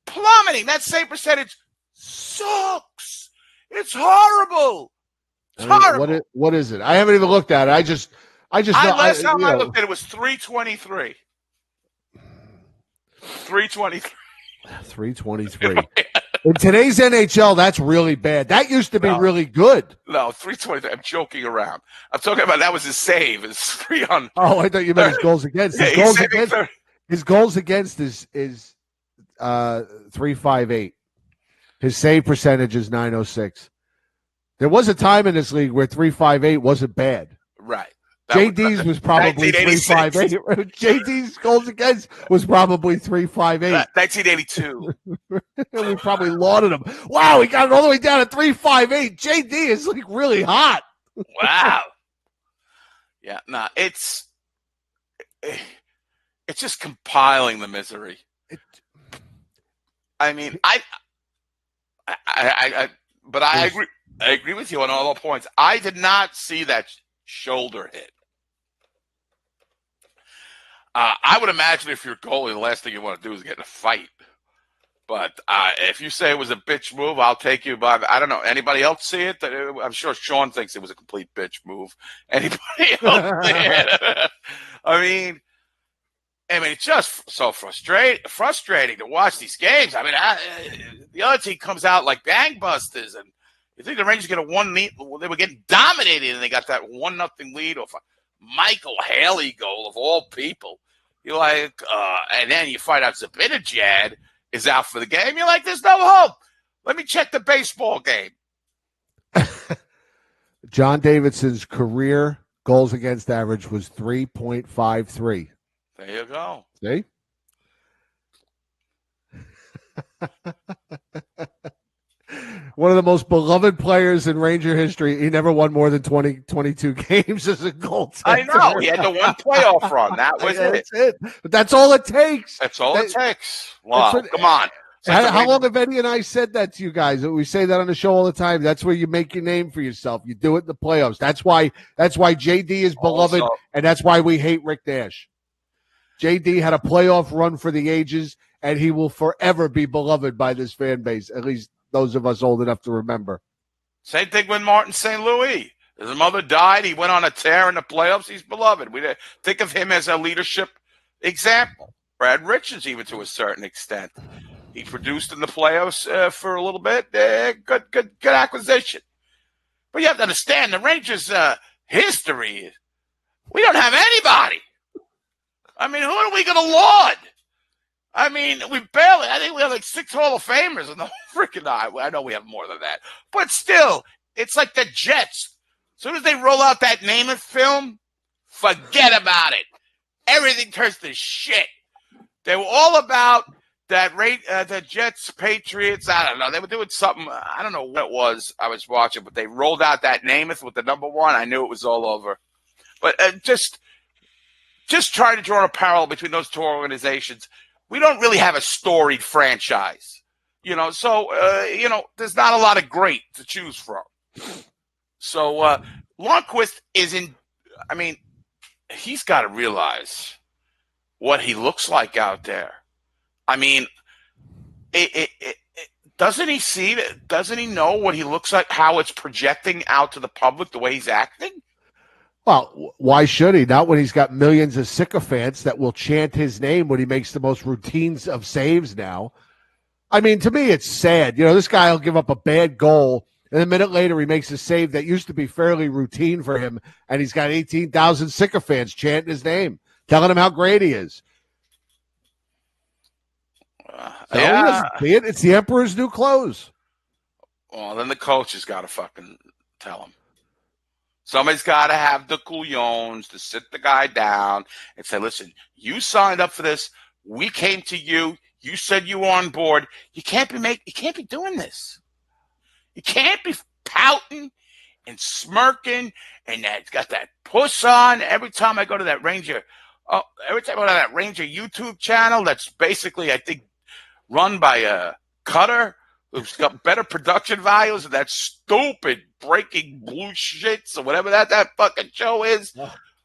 That save percentage sucks. It's horrible. It's horrible. What is it? I haven't even looked at it. Last time I looked at it was 323. 323. 323. In today's NHL, that's really bad. That used to be really good. No, 323. I'm joking around. I'm talking about that was his save. It's 3 on. Oh, I thought you meant his goals against. His goals against is 358. His save percentage is 906. There was a time in this league where 358 wasn't bad. Right. JD's was probably 358. JD's goals against was probably 358. 1982. We probably lauded him. Wow, he got it all the way down to 358. JD is like really hot. Wow. Yeah, it's just compiling the misery. I mean, but I agree. I agree with you on all the points. I did not see that shoulder hit. I would imagine if you're a goalie, the last thing you want to do is get in a fight. But if you say it was a bitch move, I'll take you by. I don't know. Anybody else see it? I'm sure Sean thinks it was a complete bitch move. Anybody else see it? I mean, it's just so frustrating to watch these games. I mean, the other team comes out like gangbusters, and you think the Rangers get a 1-0? They were getting dominated, and they got that 1-0 lead off a Michael Haley goal of all people. You're like, and then you find out Zibanejad is out for the game. You're like, there's no hope. Let me check the baseball game. John Davidson's career goals against average was 3.53. There you go. See? One of the most beloved players in Ranger history. He never won more than 22 games as a goaltender. I know. He had the one playoff run. That was it. That's it. But that's all it takes. That's all it takes. Wow. Come on. How long have Eddie and I said that to you guys? We say that on the show all the time. That's where you make your name for yourself. You do it in the playoffs. That's why JD is beloved, and that's why we hate Rick Nash. JD had a playoff run for the ages, and he will forever be beloved by this fan base, at least those of us old enough to remember. Same thing with Martin St. Louis. His mother died. He went on a tear in the playoffs. He's beloved. We think of him as a leadership example. Brad Richards, even to a certain extent. He produced in the playoffs for a little bit. Good acquisition. But you have to understand, the Rangers' history, we don't have anybody. I mean, who are we going to laud? I mean, I think we have like 6 Hall of Famers in the freaking I know we have more than that. But still, it's like the Jets. As soon as they roll out that Namath film, forget about it. Everything turns to shit. They were all about that the Jets, Patriots, I don't know. They were doing something, I don't know what it was I was watching, but they rolled out that Namath with the number 1. I knew it was all over. But just trying to draw a parallel between those two organizations. We don't really have a storied franchise, so, there's not a lot of great to choose from. So, Lundqvist he's got to realize what he looks like out there. I mean, doesn't he see that? Doesn't he know what he looks like, how it's projecting out to the public, the way he's acting? Well, why should he? Not when he's got millions of sycophants that will chant his name when he makes the most routines of saves now. I mean, to me, it's sad. This guy will give up a bad goal, and a minute later he makes a save that used to be fairly routine for him, and he's got 18,000 sycophants chanting his name, telling him how great he is. He doesn't see it. It's the Emperor's new clothes. Well, then the coach has got to fucking tell him. Somebody's got to have the couillons to sit the guy down and say, listen, you signed up for this. We came to you. You said you were on board. You can't be doing this. You can't be pouting and smirking and got that puss on. Every time I go to that Ranger YouTube channel, that's basically, I think, run by a Cutter who's got better production values than that stupid breaking Blueshirt or whatever that fucking show is.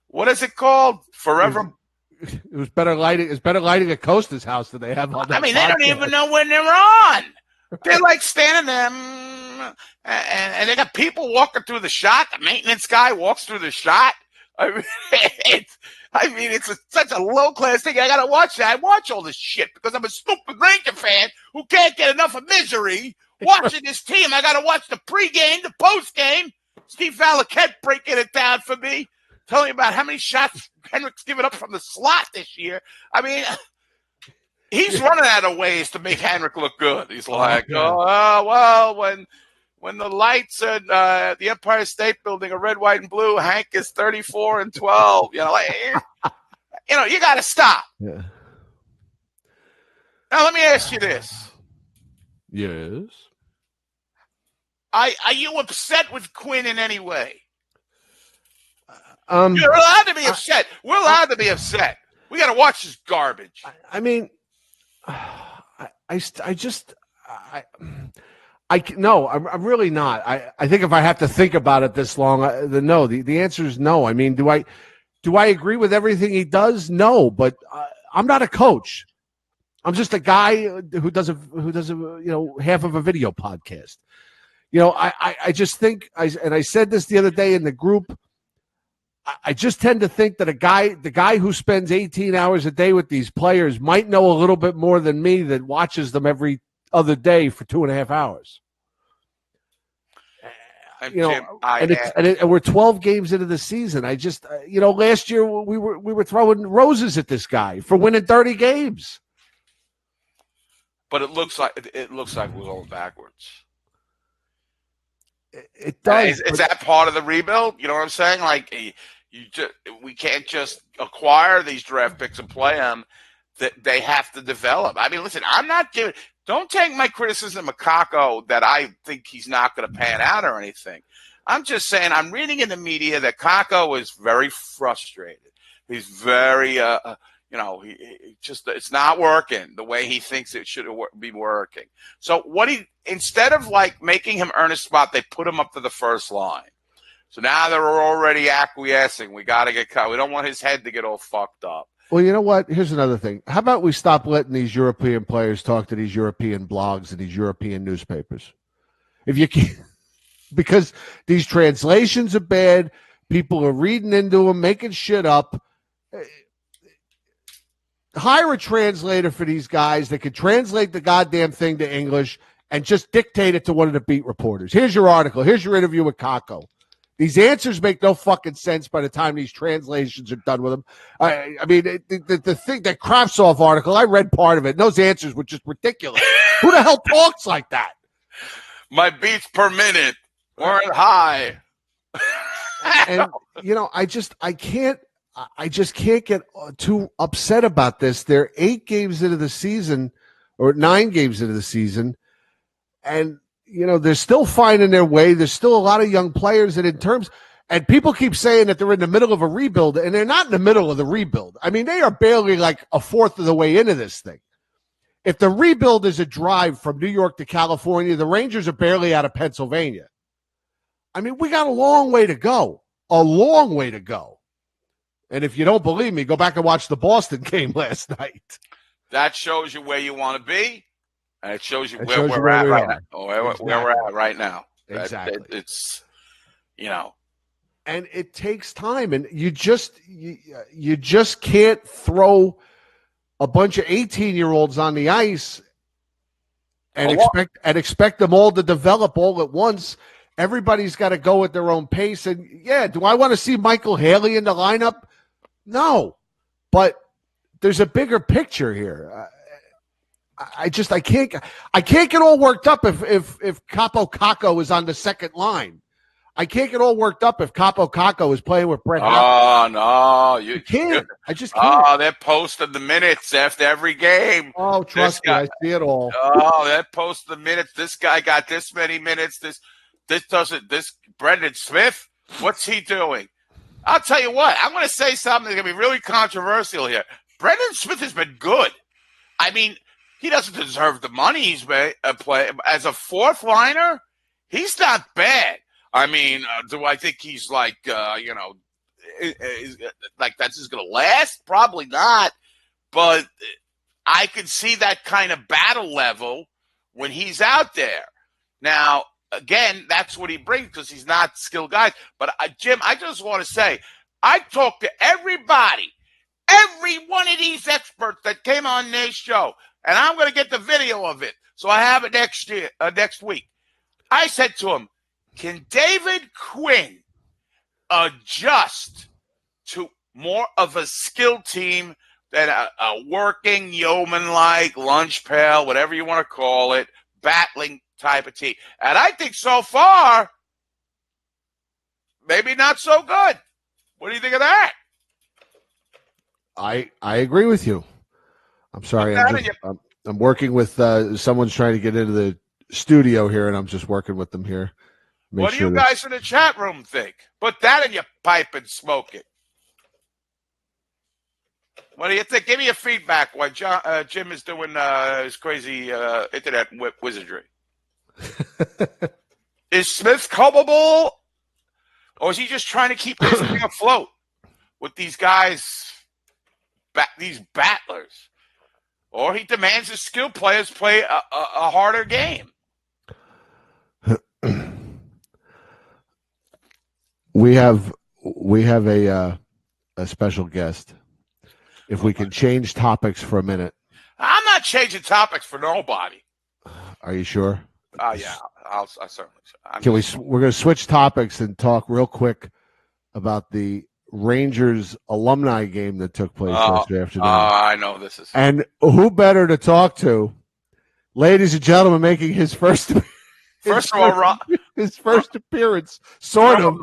What is it called? Forever. It was better lighting. It's better lighting at Costa's house than they have on that. They don't even know when they're on. They're like standing there, and they got people walking through the shot. The maintenance guy walks through the shot. It's such a low-class thing. I got to watch that. I watch all this shit because I'm a stupid Ranger fan who can't get enough of misery watching this team. I got to watch the pregame, the postgame. Steve Valaket breaking it down for me, telling me about how many shots Henrik's given up from the slot this year. I mean, he's running out of ways to make Henrik look good. He's like, when the lights at the Empire State Building are red, white, and blue, Hank is 34-12. You got to stop. Yeah. Now, let me ask you this. Yes. Are you upset with Quinn in any way? You're allowed to be upset. We're allowed to be upset. We got to watch this garbage. I mean, No, I'm really not. I think if I have to think about it this long, then no. The answer is no. I mean, do I agree with everything he does? No, but I'm not a coach. I'm just a guy who does half of a video podcast. I just think I said this the other day in the group. I just tend to think that the guy who spends 18 hours a day with these players might know a little bit more than me that watches them every other day for 2.5 hours. Jim, and we're 12 games into the season. I just, last year we were throwing roses at this guy for winning 30 games. But it looks like we're going backwards. It does. Is that part of the rebuild? You know what I'm saying? Like we can't just acquire these draft picks and play them. That they have to develop. I mean, listen, I'm not giving. Don't take my criticism of Kakko that I think he's not going to pan out or anything. I'm just saying I'm reading in the media that Kakko is very frustrated. He's very, he just it's not working the way he thinks it should be working. So instead of like making him earn a spot, they put him up to the first line. So now they're already acquiescing. We got to get cut. We don't want his head to get all fucked up. Well, you know what? Here's another thing. How about we stop letting these European players talk to these European blogs and these European newspapers? If you can, because these translations are bad. People are reading into them, making shit up. Hire a translator for these guys that can translate the goddamn thing to English and just dictate it to one of the beat reporters. Here's your article. Here's your interview with Kakko. These answers make no fucking sense by the time these translations are done with them. I mean, the thing, that Kravtsov article, I read part of it, and those answers were just ridiculous. Who the hell talks like that? My beats per minute weren't high. And, I just can't get too upset about this. They're 8 games into the season, or 9 games into the season, and they're still finding their way. There's still a lot of young players, and people keep saying that they're in the middle of a rebuild, and they're not in the middle of the rebuild. I mean, they are barely like a fourth of the way into this thing. If the rebuild is a drive from New York to California, the Rangers are barely out of Pennsylvania. I mean, we got a long way to go. A long way to go. And if you don't believe me, go back and watch the Boston game last night. That shows you where you want to be. And it shows you where we're at right now. Where we're at right now. Exactly. It's, And it takes time, and you just can't throw a bunch of 18-year-olds on the ice and expect them all to develop all at once. Everybody's got to go at their own pace. And yeah, do I want to see Michael Haley in the lineup? No, but there's a bigger picture here. I can't get all worked up if Kaapo Kakko is on the second line. I can't get all worked up if Kaapo Kakko is playing with Brett. Oh, no. You can't. I just can't. Oh, they're posting the minutes after every game. Oh, trust me, I see it all. Oh, they're posting the minutes. This guy got this many minutes. This Brendan Smith, what's he doing? I'll tell you what. I'm going to say something that's going to be really controversial here. Brendan Smith has been good. I mean, he doesn't deserve the money he's playing. As a fourth liner, he's not bad. I mean, do I think he's like, like that's just going to last? Probably not. But I could see that kind of battle level when he's out there. Now, again, that's what he brings because he's not skilled guys. But, Jim, I just want to say, I talked to everybody, every one of these experts that came on this show. And I'm going to get the video of it. So I have it next week. I said to him, can David Quinn adjust to more of a skilled team than a working yeoman-like, lunch pail, whatever you want to call it, battling type of team? And I think so far, maybe not so good. What do you think of that? I agree with you. I'm sorry. I'm working with someone's trying to get into the studio here, and I'm just working with them here. What do you guys in the chat room think? Put that in your pipe and smoke it. What do you think? Give me your feedback while Jim is doing his crazy internet wizardry. Is Smith culpable, or is he just trying to keep this thing afloat with these guys, these battlers? Or he demands his skilled players play a harder game. We have a special guest. If we can change topics for a minute. I'm not changing topics for nobody. Are you sure? Yeah, I certainly. We're going to switch topics and talk real quick about the Rangers alumni game that took place yesterday afternoon. I know this is. And who better to talk to, ladies and gentlemen, making his first appearance, sort of.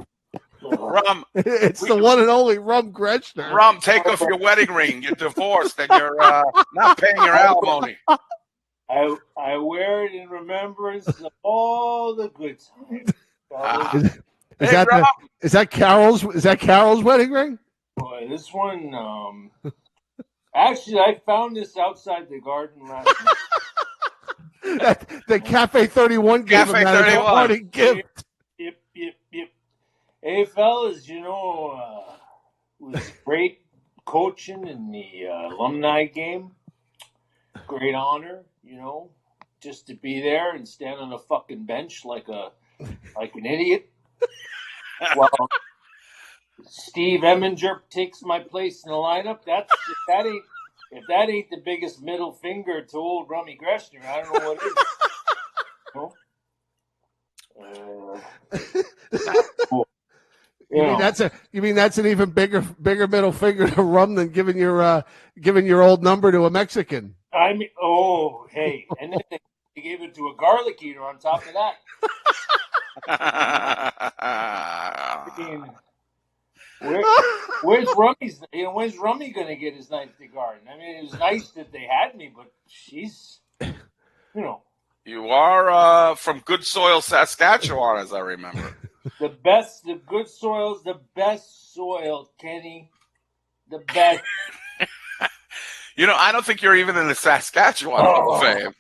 Rum. It's the one and only Rum Greshner. Rum, take off your wedding ring. You're divorced and you're not paying your alimony. I wear it in remembrance of all the good times. Is that Carol's wedding ring? Boy, this one. Actually, I found this outside the garden last night. The Cafe 31 gave him that as a parting gift. Yep. Hey, fellas, it was great coaching in the alumni game. Great honor, just to be there and stand on a fucking bench like an idiot. Well, Steve Eminger takes my place in the lineup. If that ain't the biggest middle finger to old Rummy Greshner, I don't know what is. You mean that's an even bigger middle finger to Rum than giving your old number to a Mexican? I mean, hey, and then they gave it to a garlic eater on top of that. Where's Rummy's? When's Rummy going to get his ninth to garden? I mean, it was nice that they had me, but she's, You are from Good Soil, Saskatchewan, as I remember. The good soil's the best soil, Kenny. The best. I don't think you're even in the Saskatchewan Hall of Fame.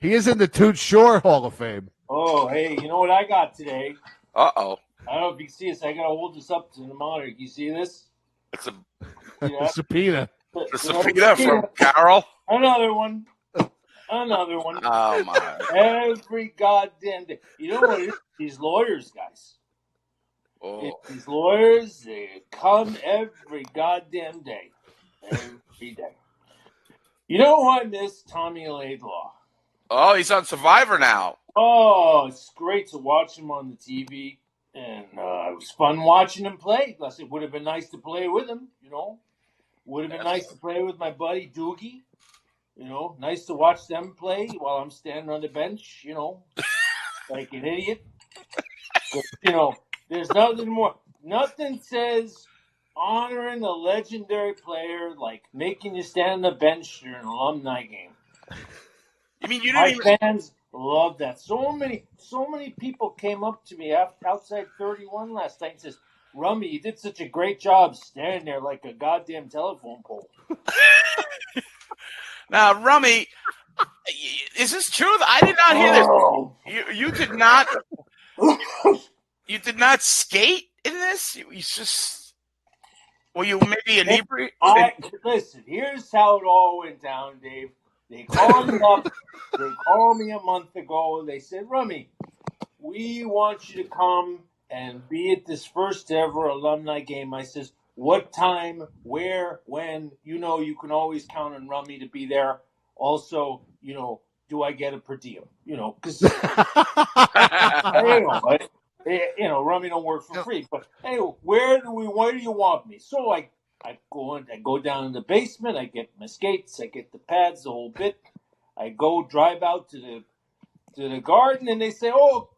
He is in the Toot Shore Hall of Fame. Oh, hey, you know what I got today? Uh-oh. I don't know if you can see this. I got to hold this up to the monitor. Can you see this? It's a subpoena. The subpoena from Carol. Another one. Oh, my. Every goddamn day. You know what it is? These lawyers, guys. Oh. These lawyers, they come every goddamn day. Every day. You know who I miss? Tommy Laidlaw. Oh, he's on Survivor now. Oh, it's great to watch him on the TV. And it was fun watching him play. Plus, it would have been nice to play with him, Would have been nice to play with my buddy Doogie. Nice to watch them play while I'm standing on the bench, like an idiot. But, there's nothing says honoring a legendary player like making you stand on the bench during an alumni game. I mean, fans love that. So many people came up to me outside 31 last night and says, Rummy, you did such a great job standing there like a goddamn telephone pole. Now, Rummy, is this true? I did not hear this. You did not. You did not skate in this. You just. Were you maybe inebriated? Listen, here's how it all went down, Dave. They called me up. They called me a month ago. They said, Rummy, we want you to come and be at this first ever alumni game. I says, what time, where, when? You can always count on Rummy to be there. Also, do I get a per diem? Because Rummy don't work for free. But anyway, where do you want me? So I go down in the basement. I get my skates. I get the pads, the whole bit. I go drive out to the garden, and they say, "Oh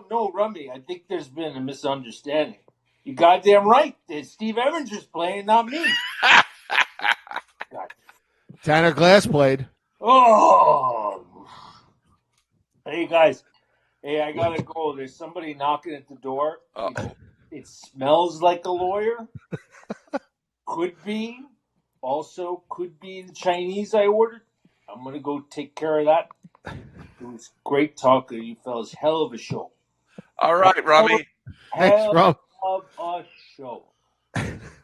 no, Rummy, I think there's been a misunderstanding." You goddamn right. Steve Emanger's playing, not me. Tanner Glass played. Oh, hey guys. Hey, I gotta go. There's somebody knocking at the door. It smells like a lawyer. Could be the Chinese I ordered. I'm going to go take care of that. It was great talking to you fellas. Hell of a show. All right, Rummy. Thanks, Hell Rum. of a show.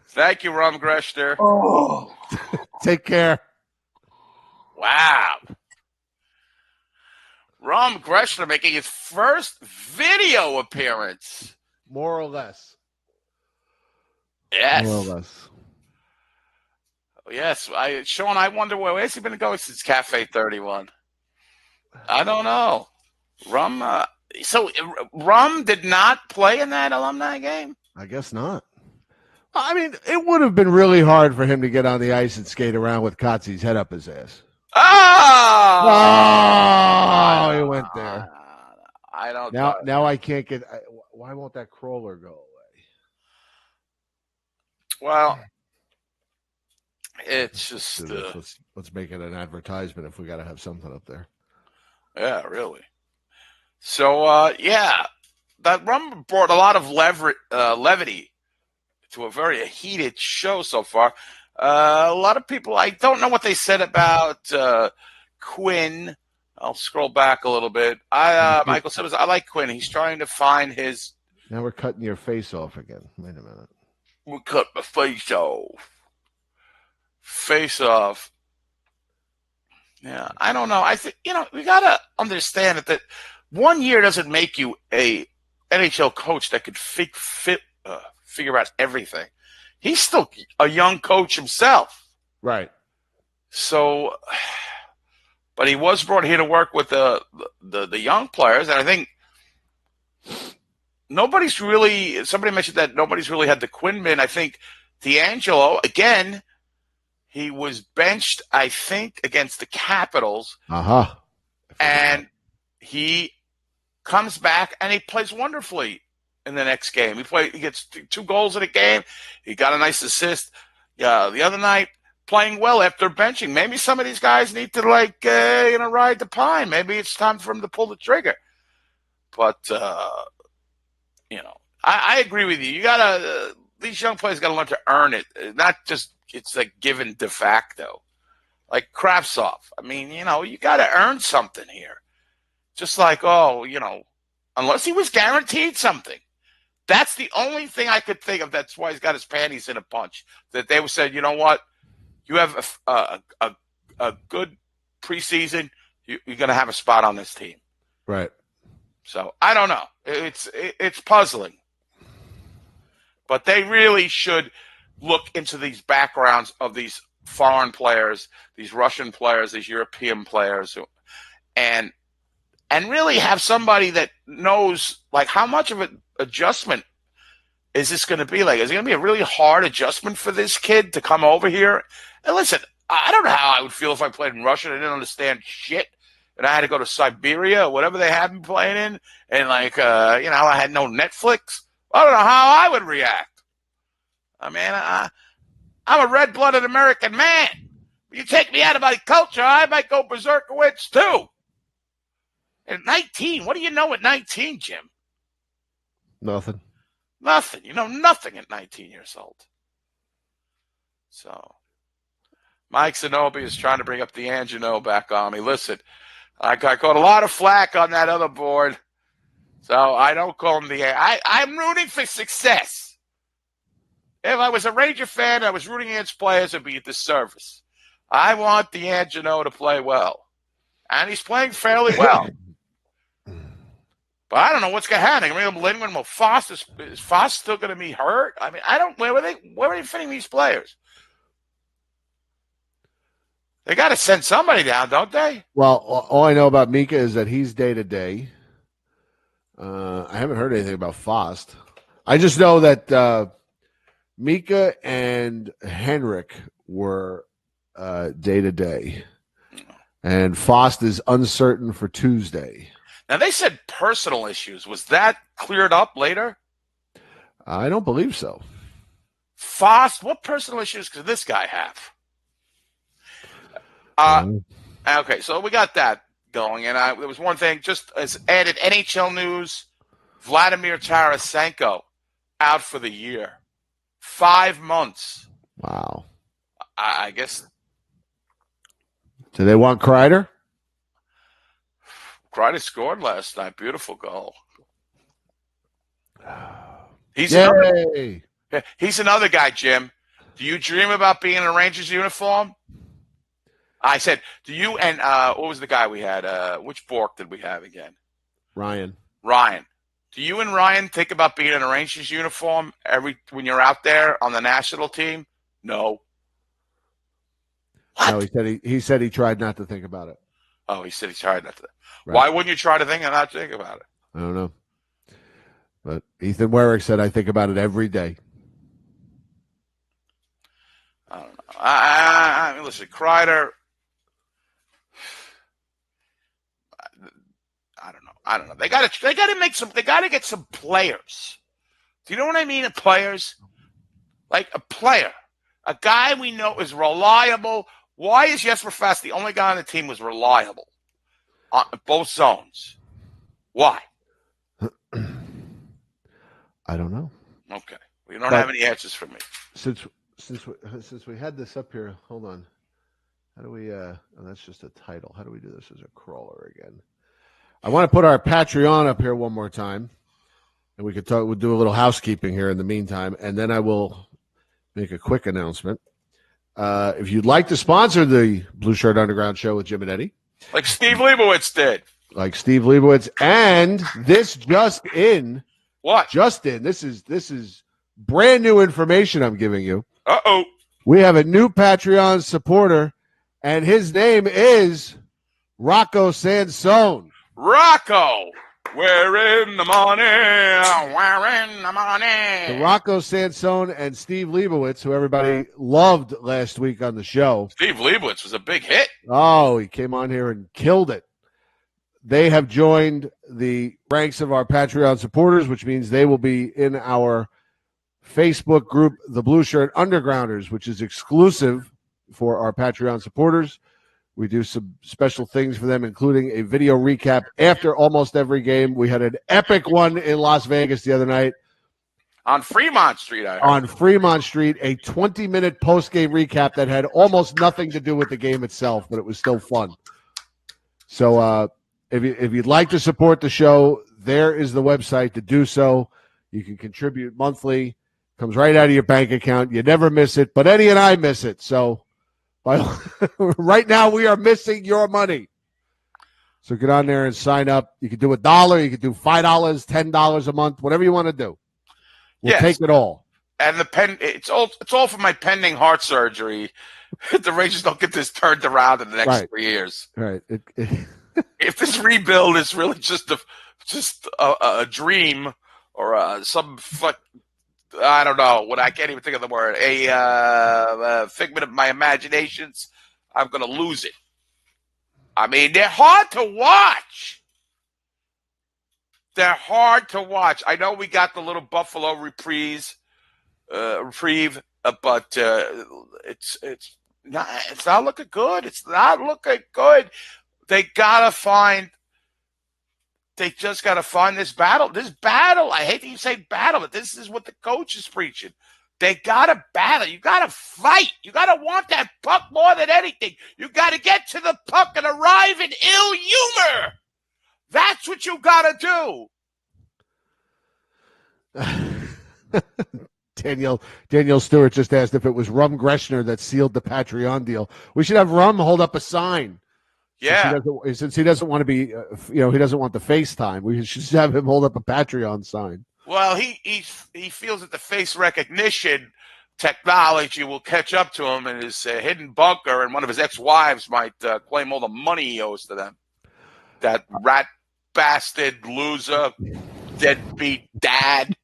Thank you, Rum Greshner. Oh. Take care. Wow. Rum Greshner making his first video appearance. More or less. Yes. More or less. Yes. Sean, I wonder where's he been going since Cafe 31? I don't know. Rum. So Rum did not play in that alumni game? I guess not. I mean, it would have been really hard for him to get on the ice and skate around with Kotze's head up his ass. Oh! He went there. I don't Now, know. now I can't get. Why won't that crawler go away? Well, it's just. Let's make it an advertisement if we got to have something up there. Yeah, really. So, yeah, that Rum brought a lot of levity to a very heated show so far. A lot of people, I don't know what they said about Quinn. I'll scroll back a little bit. Michael Simmons, I like Quinn. He's trying to find his. Now we're cutting your face off again. Wait a minute. We cut my face off. Face off. Yeah, I don't know. I think, we got to understand that 1 year doesn't make you a NHL coach that could figure out everything. He's still a young coach himself. Right. So, but he was brought here to work with the young players, and I think somebody mentioned that nobody's really had the Quinn min. I think D'Angelo, again, he was benched, I think, against the Capitals. Uh-huh. And he comes back and he plays wonderfully in the next game. He gets 2 goals in a game. He got a nice assist the other night, playing well after benching. Maybe some of these guys need to ride the pine. Maybe it's time for him to pull the trigger. But I agree with you. You gotta these young players gotta learn to earn it, not just it's like given de facto. Like Kravtsov. I mean, you gotta earn something here. Just like, unless he was guaranteed something. That's the only thing I could think of. That's why he's got his panties in a bunch. That they said, you know what? You have a good preseason. You're going to have a spot on this team. Right. So I don't know. It's puzzling. But they really should look into these backgrounds of these foreign players, these Russian players, these European players, and really have somebody that knows, like, how much of an adjustment is this going to be like? Is it going to be a really hard adjustment for this kid to come over here? And listen, I don't know how I would feel if I played in Russia and I didn't understand shit, and I had to go to Siberia or whatever they had me playing in, and I had no Netflix. I don't know how I would react. I mean, I'm a red-blooded American man. You take me out of my culture, I might go berserkowitz too. At 19, what do you know at 19, Jim? Nothing. Nothing. You know nothing at 19 years old. So, Mike Zanobi is trying to bring up D'Angelo back on me. Listen, I caught a lot of flack on that other board, so I don't call him I'm rooting for success. If I was a Ranger fan, I was rooting against players, it'd be a disservice. I want D'Angelo to play well, and he's playing fairly well. But I don't know what's going to happen. I mean, Lindgren, is Foss still going to be hurt? I mean, where are they fitting these players? They got to send somebody down, don't they? Well, all I know about Mika is that he's day-to-day. I haven't heard anything about Fost. I just know that Mika and Henrik were day-to-day. And Fost is uncertain for Tuesday. Now, they said personal issues. Was that cleared up later? I don't believe so. Fost, what personal issues could this guy have? Okay, so we got that going. And there was one thing, just as added NHL news, Vladimir Tarasenko out for the year. 5 months. Wow. I guess. Do they want Kreider? Kreider scored last night. Beautiful goal. He's another guy, Jim. Do you dream about being in a Rangers uniform? I said, do you and what was the guy we had? Which Bork did we have again? Ryan. Do you and Ryan think about being in a Rangers uniform when you're out there on the national team? No. What? No, he said he tried not to think about it. Oh, he said he tried not to. Right. Why wouldn't you try to not think about it? I don't know. But Ethan Werrick said, I think about it every day. I don't know. I mean, listen, Kreider. I don't know. They got to get some players. Do you know what I mean? Players, like a player, a guy we know is reliable. Why is Jesper Fast the only guy on the team who's reliable on both zones? Why? I don't know. Okay, we don't have any answers for me. Since we had this up here, hold on. How do we? Oh, that's just a title. How do we do this as a crawler again? I want to put our Patreon up here one more time, and we could talk. We'll do a little housekeeping here in the meantime, and then I will make a quick announcement. If you'd like to sponsor the Blue Shirt Underground show with Jim and Eddie, like Steve Leibowitz did, and this just in. What? Just in. This is brand new information I'm giving you. Uh-oh. We have a new Patreon supporter, and his name is Rocco Sansone. Rocco, we're in the morning. So Rocco Sansone and Steve Leibowitz, who everybody loved last week on the show. Steve Leibowitz was a big hit. Oh, he came on here and killed it. They have joined the ranks of our Patreon supporters, which means they will be in our Facebook group, the Blue Shirt Undergrounders, which is exclusive for our Patreon supporters. We do some special things for them, including a video recap after almost every game. We had an epic one in Las Vegas the other night. On Fremont Street, I heard. On Fremont Street, a 20-minute post-game recap that had almost nothing to do with the game itself, but it was still fun. So if you'd like to support the show, there is the website to do so. You can contribute monthly. Comes right out of your bank account. You never miss it, but Eddie and I miss it. So right now we are missing your money. So get on there and sign up. You can do $1. You can do $5, $10 a month, whatever you want to do. We'll take it all. And it's all for my pending heart surgery. The Rangers don't get this turned around in the next 3 years. Right. If this rebuild is really just a dream or some I don't know what, I can't even think of the word, a figment of my imaginations, I'm going to lose it. I mean, they're hard to watch. I know we got the little Buffalo reprieve, but it's not looking good. It's not looking good. They just got to find this battle. I hate that you say battle, but this is what the coach is preaching. They got to battle. You got to fight. You got to want that puck more than anything. You got to get to the puck and arrive in ill humor. That's what you got to do. Danielle Stewart just asked if it was Rum Greshner that sealed the Patreon deal. We should have Rum hold up a sign. Yeah. Since he doesn't want to be, he doesn't want the FaceTime. We should just have him hold up a Patreon sign. Well, he feels that the face recognition technology will catch up to him in his hidden bunker, and one of his ex-wives might claim all the money he owes to them. That rat bastard loser, deadbeat dad.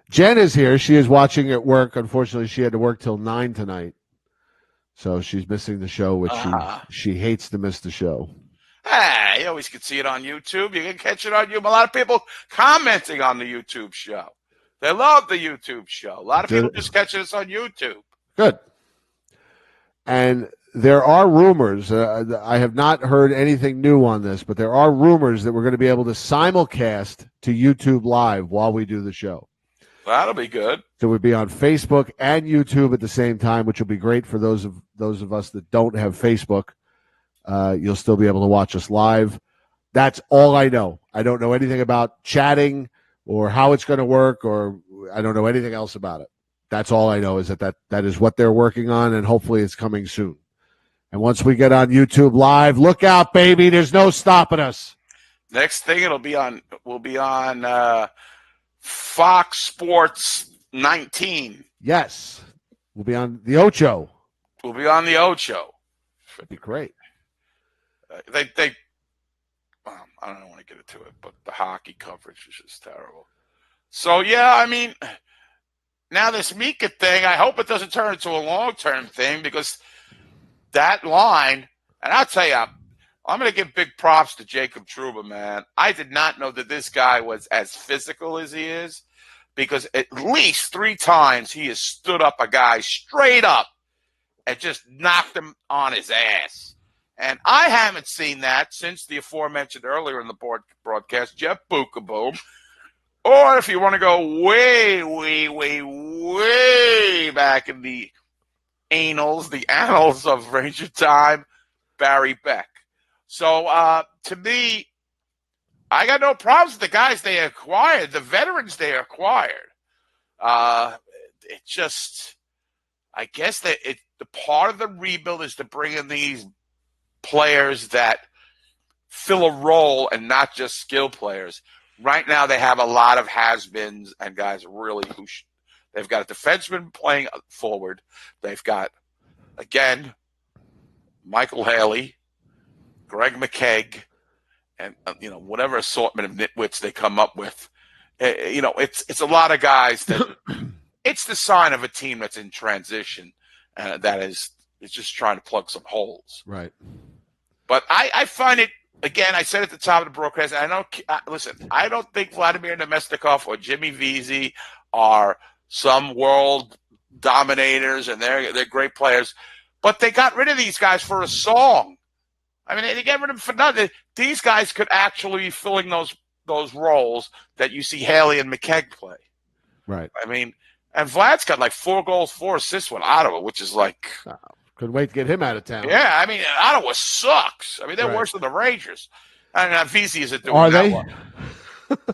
Jen is here. She is watching at work. Unfortunately, she had to work till 9 tonight. So she's missing the show, which she hates to miss the show. Hey, you always can see it on YouTube. You can catch it on YouTube. A lot of people commenting on the YouTube show. They love the YouTube show. A lot of people just catching us on YouTube. Good. And there are rumors. I have not heard anything new on this, but there are rumors that we're going to be able to simulcast to YouTube Live while we do the show. That'll be good. So we'll be on Facebook and YouTube at the same time, which will be great for those of us that don't have Facebook. You'll still be able to watch us live. That's all I know. I don't know anything about chatting or how it's going to work, or I don't know anything else about it. That's all I know is that is what they're working on, and hopefully it's coming soon. And once we get on YouTube Live, look out, baby. There's no stopping us. Next thing we'll be on Fox Sports 19. Yes. We'll be on the Ocho. We'll be on the Ocho. That'd be great. I don't want to get into it, but the hockey coverage is just terrible. So, yeah, I mean, now this Mika thing, I hope it doesn't turn into a long-term thing, because that line, and I'll tell you, I'm going to give big props to Jacob Trouba, man. I did not know that this guy was as physical as he is, because at least 3 times he has stood up a guy straight up and just knocked him on his ass. And I haven't seen that since the aforementioned earlier in the broadcast, Jeff Bukaboom. Or if you want to go way, way, way, way back in the annals of Ranger time, Barry Beck. So, to me, I got no problems with the guys they acquired, the veterans they acquired. It just, I guess that the part of the rebuild is to bring in these players that fill a role and not just skill players. Right now, they have a lot of has-beens and guys really they've got a defenseman playing forward. They've got, again, Michael Haley, Greg McKegg, and whatever assortment of nitwits they come up with. It's a lot of guys that it's the sign of a team that's in transition, that is just trying to plug some holes. Right. But I find it, again, I said at the top of the broadcast, I don't think Vladimir Nemestikov or Jimmy Vesey are some world dominators, and they're great players. But they got rid of these guys for a song. I mean, they get rid of them for nothing. These guys could actually be filling those roles that you see Haley and McKegg play. Right. I mean, and Vlad's got like 4 goals, 4 assists with Ottawa, which is like – couldn't wait to get him out of town. Yeah, I mean, Ottawa sucks. I mean, they're worse than the Rangers. And Vesey isn't doing Are that they?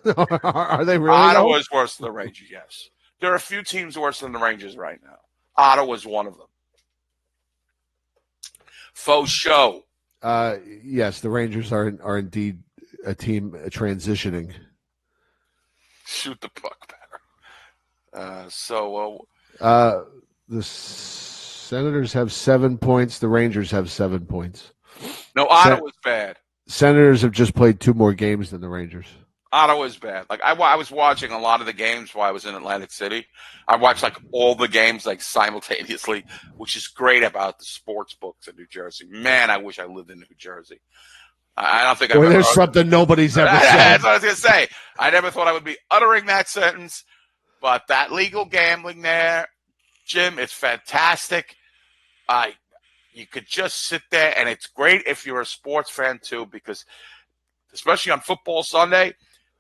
well. Are they really? Ottawa's worse than the Rangers, yes. There are a few teams worse than the Rangers right now. Ottawa's one of them. Faux show. Yes, the Rangers are indeed a team transitioning. Shoot the puck better. The Senators have 7 points. The Rangers have 7 points. No, Ottawa's bad. Senators have just played 2 more games than the Rangers. Ottawa's bad. Like I was watching a lot of the games while I was in Atlantic City. I watched like all the games like simultaneously, which is great about the sports books in New Jersey. Man, I wish I lived in New Jersey. I don't think there's something nobody's ever said. That's what I was going to say. I never thought I would be uttering that sentence, but that legal gambling there, Jim, it's fantastic. You could just sit there, and it's great if you're a sports fan too, because especially on Football Sunday,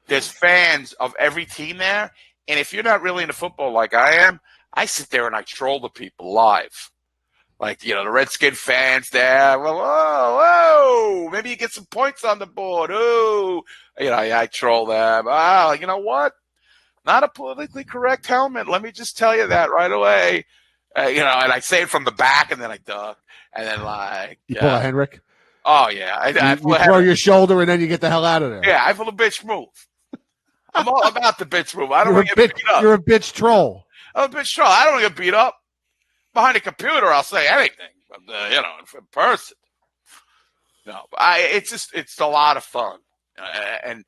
there's fans of every team there. And if you're not really into football like I am, I sit there and I troll the people live. Like, the Redskin fans there. Well, whoa, maybe you get some points on the board. Ooh. I troll them. You know what? Not a politically correct helmet. Let me just tell you that right away. And I say it from the back, and then I duck. And then, you pull a Henrik? Oh, yeah. You throw your shoulder, and then you get the hell out of there. Yeah, I pull a bitch move. I'm all about the bitch move. I don't want to get beat up. You're a bitch troll. I'm a bitch troll. I don't want to get beat up. Behind a computer, I'll say anything. But, in person. No, it's a lot of fun. And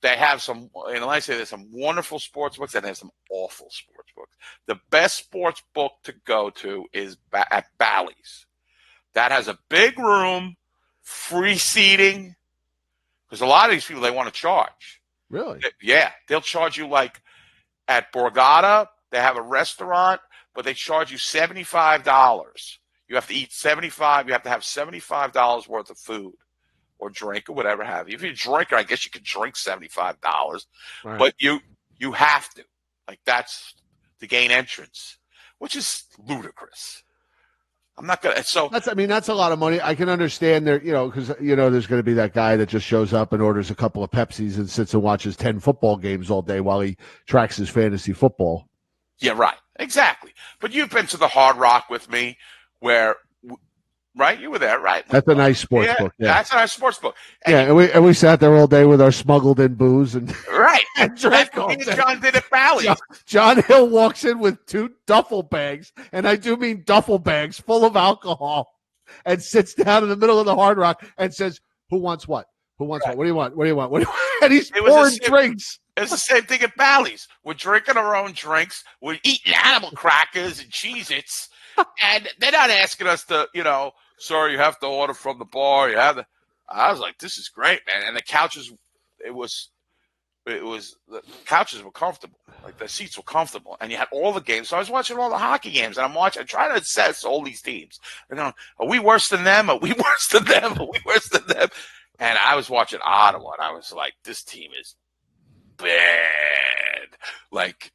they have some, like I say, there's some wonderful sports books, and there's some awful sports books. The best sports book to go to is at Bally's. That has a big room, free seating, because a lot of these people, they want to charge. Really? Yeah. They'll charge you, like at Borgata, they have a restaurant, but they charge you $75. You have to eat $75. You have to have $75 worth of food or drink or whatever have you. If you're a drinker, I guess you could drink $75, right. But you have to. Like that's to gain entrance, which is ludicrous. I'm not gonna. So that's a lot of money. I can understand there, because there's going to be that guy that just shows up and orders a couple of Pepsis and sits and watches 10 football games all day while he tracks his fantasy football. yeah, right, exactly. But you've been to the Hard Rock with me, where. Right, you were there, right? That's a nice sports book. Yeah, that's a nice sports book. And we sat there all day with our smuggled in booze and right. and drank That's all what day. John did at Bally's. John Hill walks in with 2 duffel bags, and I do mean duffel bags full of alcohol, and sits down in the middle of the Hard Rock and says, "Who wants what? Who wants what? What do you want? What do you want? What do you want?" And he's pouring drinks. It's the same thing at Bally's. We're drinking our own drinks. We're eating animal crackers and Cheez-Its, and they're not asking us to, sorry, you have to order from the bar. You have to. I was like, this is great, man. And the couches, the couches were comfortable. Like the seats were comfortable, and you had all the games. So I was watching all the hockey games, and I'm trying to assess all these teams. Are we worse than them? Are we worse than them? Are we worse than them? And I was watching Ottawa, and I was like, this team is bad. Like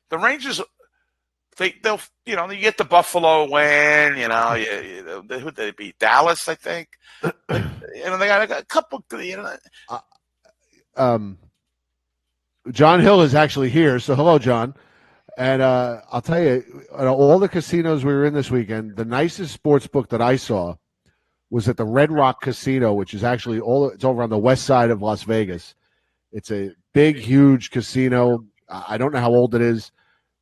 the Rangers. They'll you get the Buffalo win, who they beat? Dallas, I think. They got a couple. John Hill is actually here, so hello, John. And I'll tell you, all the casinos we were in this weekend, the nicest sports book that I saw was at the Red Rock Casino, which is actually it's over on the west side of Las Vegas. It's a big, huge casino. I don't know how old it is.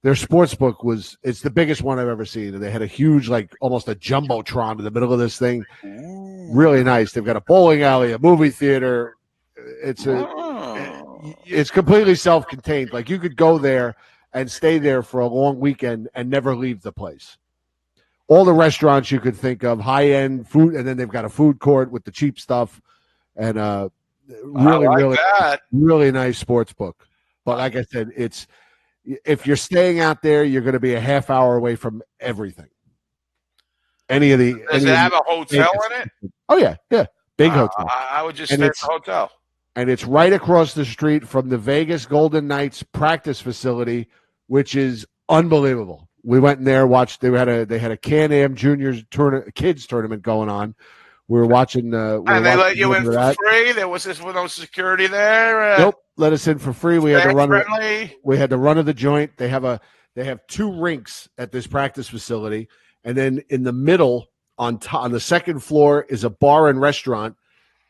Their sports book it's the biggest one I've ever seen. And they had a huge, like almost a Jumbotron in the middle of this thing. Really nice. They've got a bowling alley, a movie theater. It's completely self-contained. Like you could go there and stay there for a long weekend and never leave the place. All the restaurants you could think of, high-end food, and then they've got a food court with the cheap stuff. And really nice sports book. But like I said, if you're staying out there, you're going to be a half hour away from everything. Does it have a hotel in it? Oh, yeah. Big hotel. I would just stay at the hotel. And it's right across the street from the Vegas Golden Knights practice facility, which is unbelievable. We went in there, watched. They had a Can-Am Juniors kids tournament going on. We were watching. And they let you in for free. There was no security there. Nope, let us in for free. We had to run. We had to run of the joint. They have 2 rinks at this practice facility, and then in the middle on the second floor is a bar and restaurant.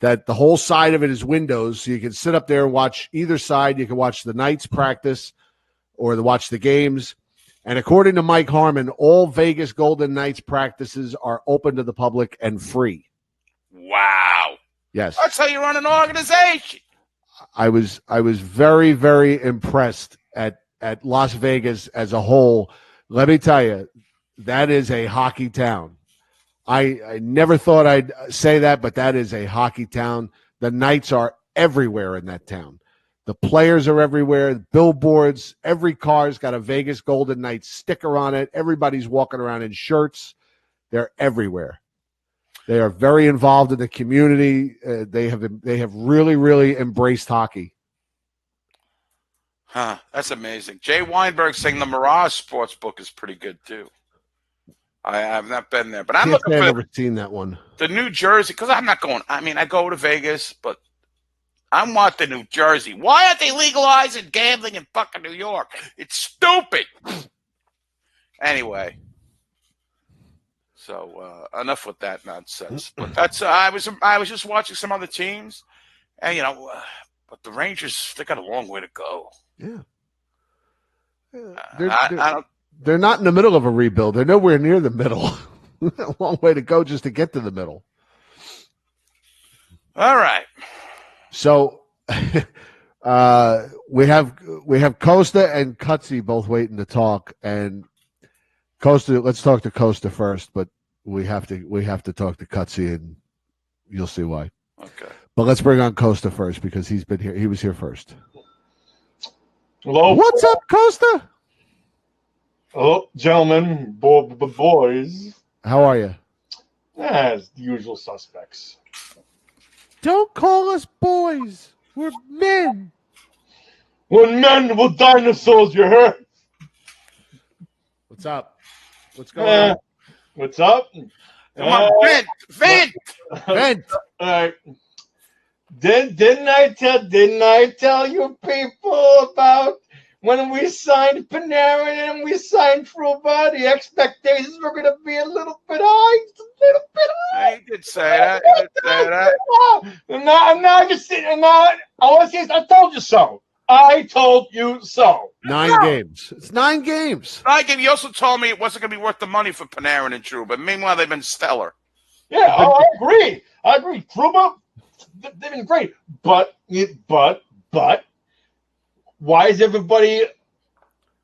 That the whole side of it is windows, so you can sit up there and watch either side. You can watch the Knights practice or watch the games. And according to Mike Harmon, all Vegas Golden Knights practices are open to the public and free. Wow. Yes. That's how you run an organization. I was very, very impressed at Las Vegas as a whole. Let me tell you, that is a hockey town. I never thought I'd say that, but that is a hockey town. The Knights are everywhere in that town. The players are everywhere. Billboards. Every car's got a Vegas Golden Knights sticker on it. Everybody's walking around in shirts. They're everywhere. They are very involved in the community. They have really, really embraced hockey. Huh, that's amazing. Jay Weinberg saying the Mirage Sportsbook is pretty good too. I have not been there, but I'm looking for. I've never seen that one. The New Jersey, because I'm not going. I mean, I go to Vegas, but I want the New Jersey. Why aren't they legalizing gambling in fucking New York? It's stupid. Anyway. So enough with that nonsense. But that's I was just watching some other teams, and but the Rangers, they got a long way to go. Yeah, they're not in the middle of a rebuild. They're nowhere near the middle. A long way to go just to get to the middle. All right. So we have Costa and Cutsy both waiting to talk, and Costa. Let's talk to Costa first, but we have to talk to Cutsy, and you'll see why. Okay. But let's bring on Costa first because he's been here. He was here first. Hello. What's up, Costa? Hello, gentlemen, boys. How are you? As the usual suspects. Don't call us boys. We're men. When men were dinosaurs, you heard? What's up? What's going on? What's up? Come on, vent. Vent. All right. Didn't I tell you people about when we signed Panarin and we signed Fruba, the expectations were going to be a little bit high. I did say that. You did say that. Now just sitting. Now all I say is, I told you so. I told you so. 9 games. It's 9 games. You also told me it wasn't going to be worth the money for Panarin and Drew, but meanwhile they've been stellar. Yeah, I agree. Fruba, they've been great, but why is everybody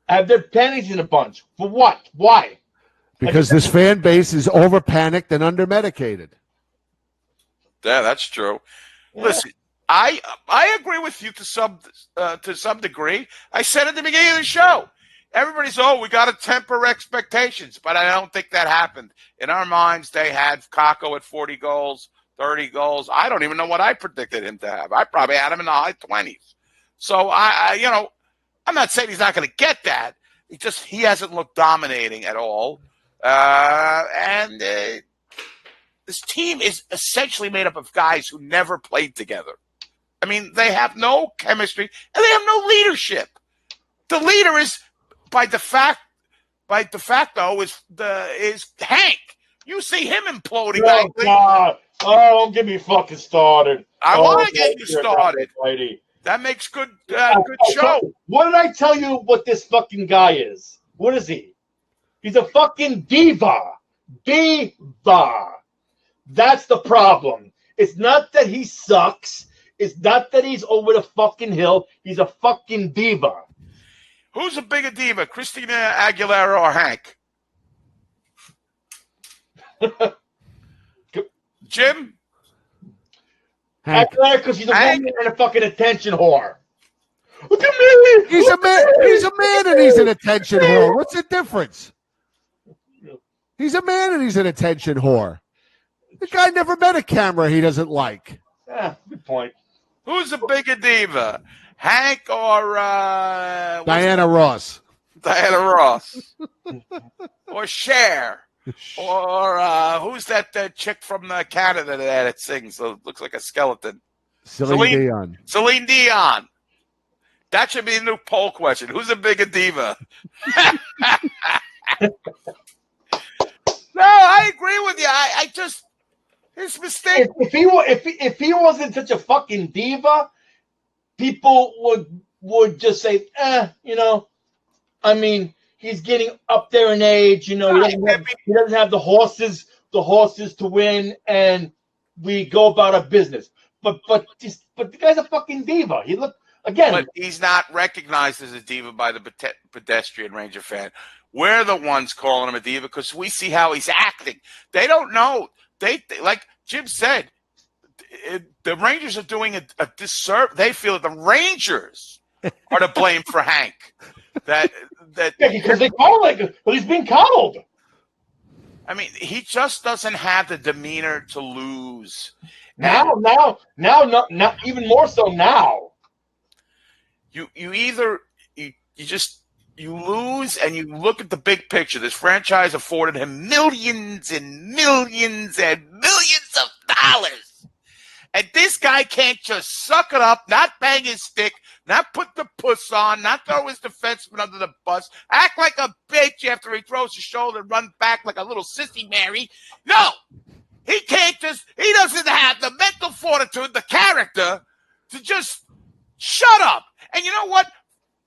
have their panties in a bunch? For what? Why? Because this fan base is over panicked and under medicated. Yeah, that's true. Yeah. Listen, I agree with you to some degree. I said at the beginning of the show, everybody's, we got to temper expectations, but I don't think that happened. In our minds, they had Kakko at 40 goals, 30 goals. I don't even know what I predicted him to have. I probably had him in the high 20s. So, I'm not saying he's not going to get that. He hasn't looked dominating at all. And this team is essentially made up of guys who never played together. I mean, they have no chemistry and they have no leadership. The leader is by de facto is Hank. You see him imploding. Oh, God. Don't get me fucking started. I want to get you started. That makes good show. What did I tell you what this fucking guy is? What is he? He's a fucking diva. Diva. That's the problem. It's not that he sucks. It's not that he's over the fucking hill. He's a fucking diva. Who's a bigger diva, Christina Aguilera or Hank? Jim? Aguilera, because he's a woman and a fucking attention whore. Look at me. He's a man. He's a man and he's an attention whore. What's the difference? He's a man and he's an attention whore. The guy never met a camera he doesn't like. Yeah, good point. Who's a bigger diva, Hank or Diana Ross? Diana Ross. Or Cher. Or who's that chick from Canada that sings? So it looks like a skeleton. Celine Dion. Celine Dion. That should be a new poll question. Who's a bigger diva? No, I agree with you. I just his mistake. If he wasn't such a fucking diva, people would just say, I mean, he's getting up there in age. He doesn't have the horses to win, and we go about our business. But the guy's a fucking diva. He looked again. But he's not recognized as a diva by the pedestrian Ranger fan. We're the ones calling him a diva because we see how he's acting. They don't know. They like Jim said, the Rangers are doing a disservice. They feel that the Rangers are to blame for Hank. Because they call he's being coddled. I mean, he just doesn't have the demeanor to lose. Now, not even more so now. You lose and you look at the big picture. This franchise afforded him millions and millions and millions of dollars. And this guy can't just suck it up, not bang his stick, not put the puss on, not throw his defenseman under the bus, act like a bitch after he throws his shoulder and run back like a little sissy Mary. No, he doesn't have the mental fortitude, the character to just shut up. And you know what?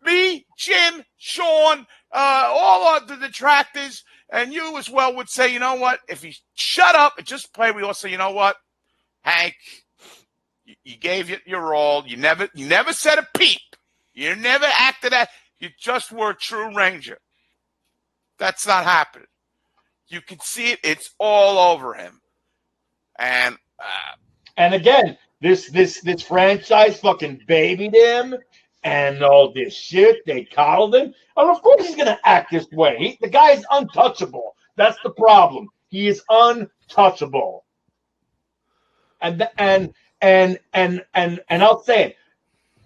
Me, Jim, Sean, all of the detractors, and you as well would say, you know what? If he shut up and just play, we all say, you know what? Hank, you gave it your all. You never said a peep. You never acted that. You just were a true Ranger. That's not happening. You can see it. It's all over him. And again, this franchise fucking babied him. And all this shit, they coddled him. And of course he's going to act this way. The guy is untouchable. That's the problem. He is untouchable. And I'll say it.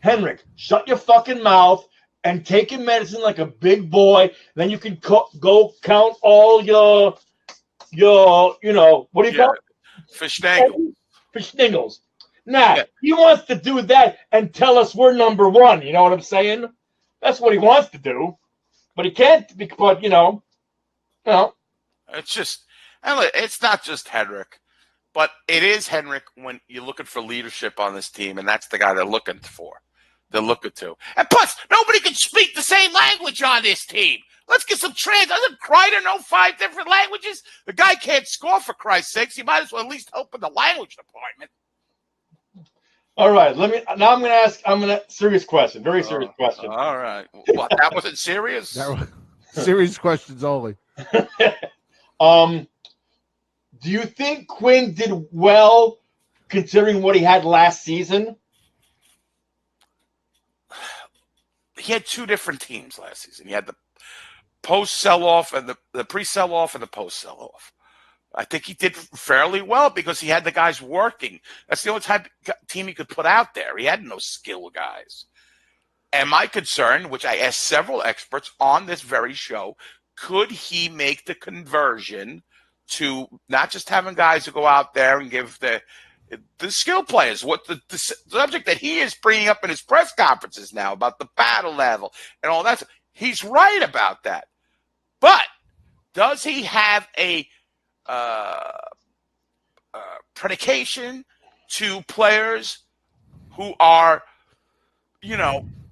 Henrik, shut your fucking mouth and take your medicine like a big boy. Then you can go count all your what do you call it? Fishnagels. Now, he wants to do that and tell us we're number one. You know what I'm saying? That's what he wants to do. But he can't, but, It's just, and it's not just Henrik, but it is Henrik when you're looking for leadership on this team, and that's the guy they're looking for. They're looking to. And plus, nobody can speak the same language on this team. Let's get some Doesn't Kreider know 5 different languages? The guy can't score, for Christ's sakes. You might as well at least help in the language department. All right, I'm gonna serious question, very serious question. All right. What, that wasn't serious? Serious questions only. Do you think Quinn did well considering what he had last season? He had 2 different teams last season. He had the post sell-off and the pre-sell-off and the post sell-off. I think he did fairly well because he had the guys working. That's the only type of team he could put out there. He had no skill guys. And my concern, which I asked several experts on this very show, could he make the conversion to not just having guys who go out there and give the skill players what the subject that he is bringing up in his press conferences now about the battle level and all that. He's right about that. But does he have a predication to players who are,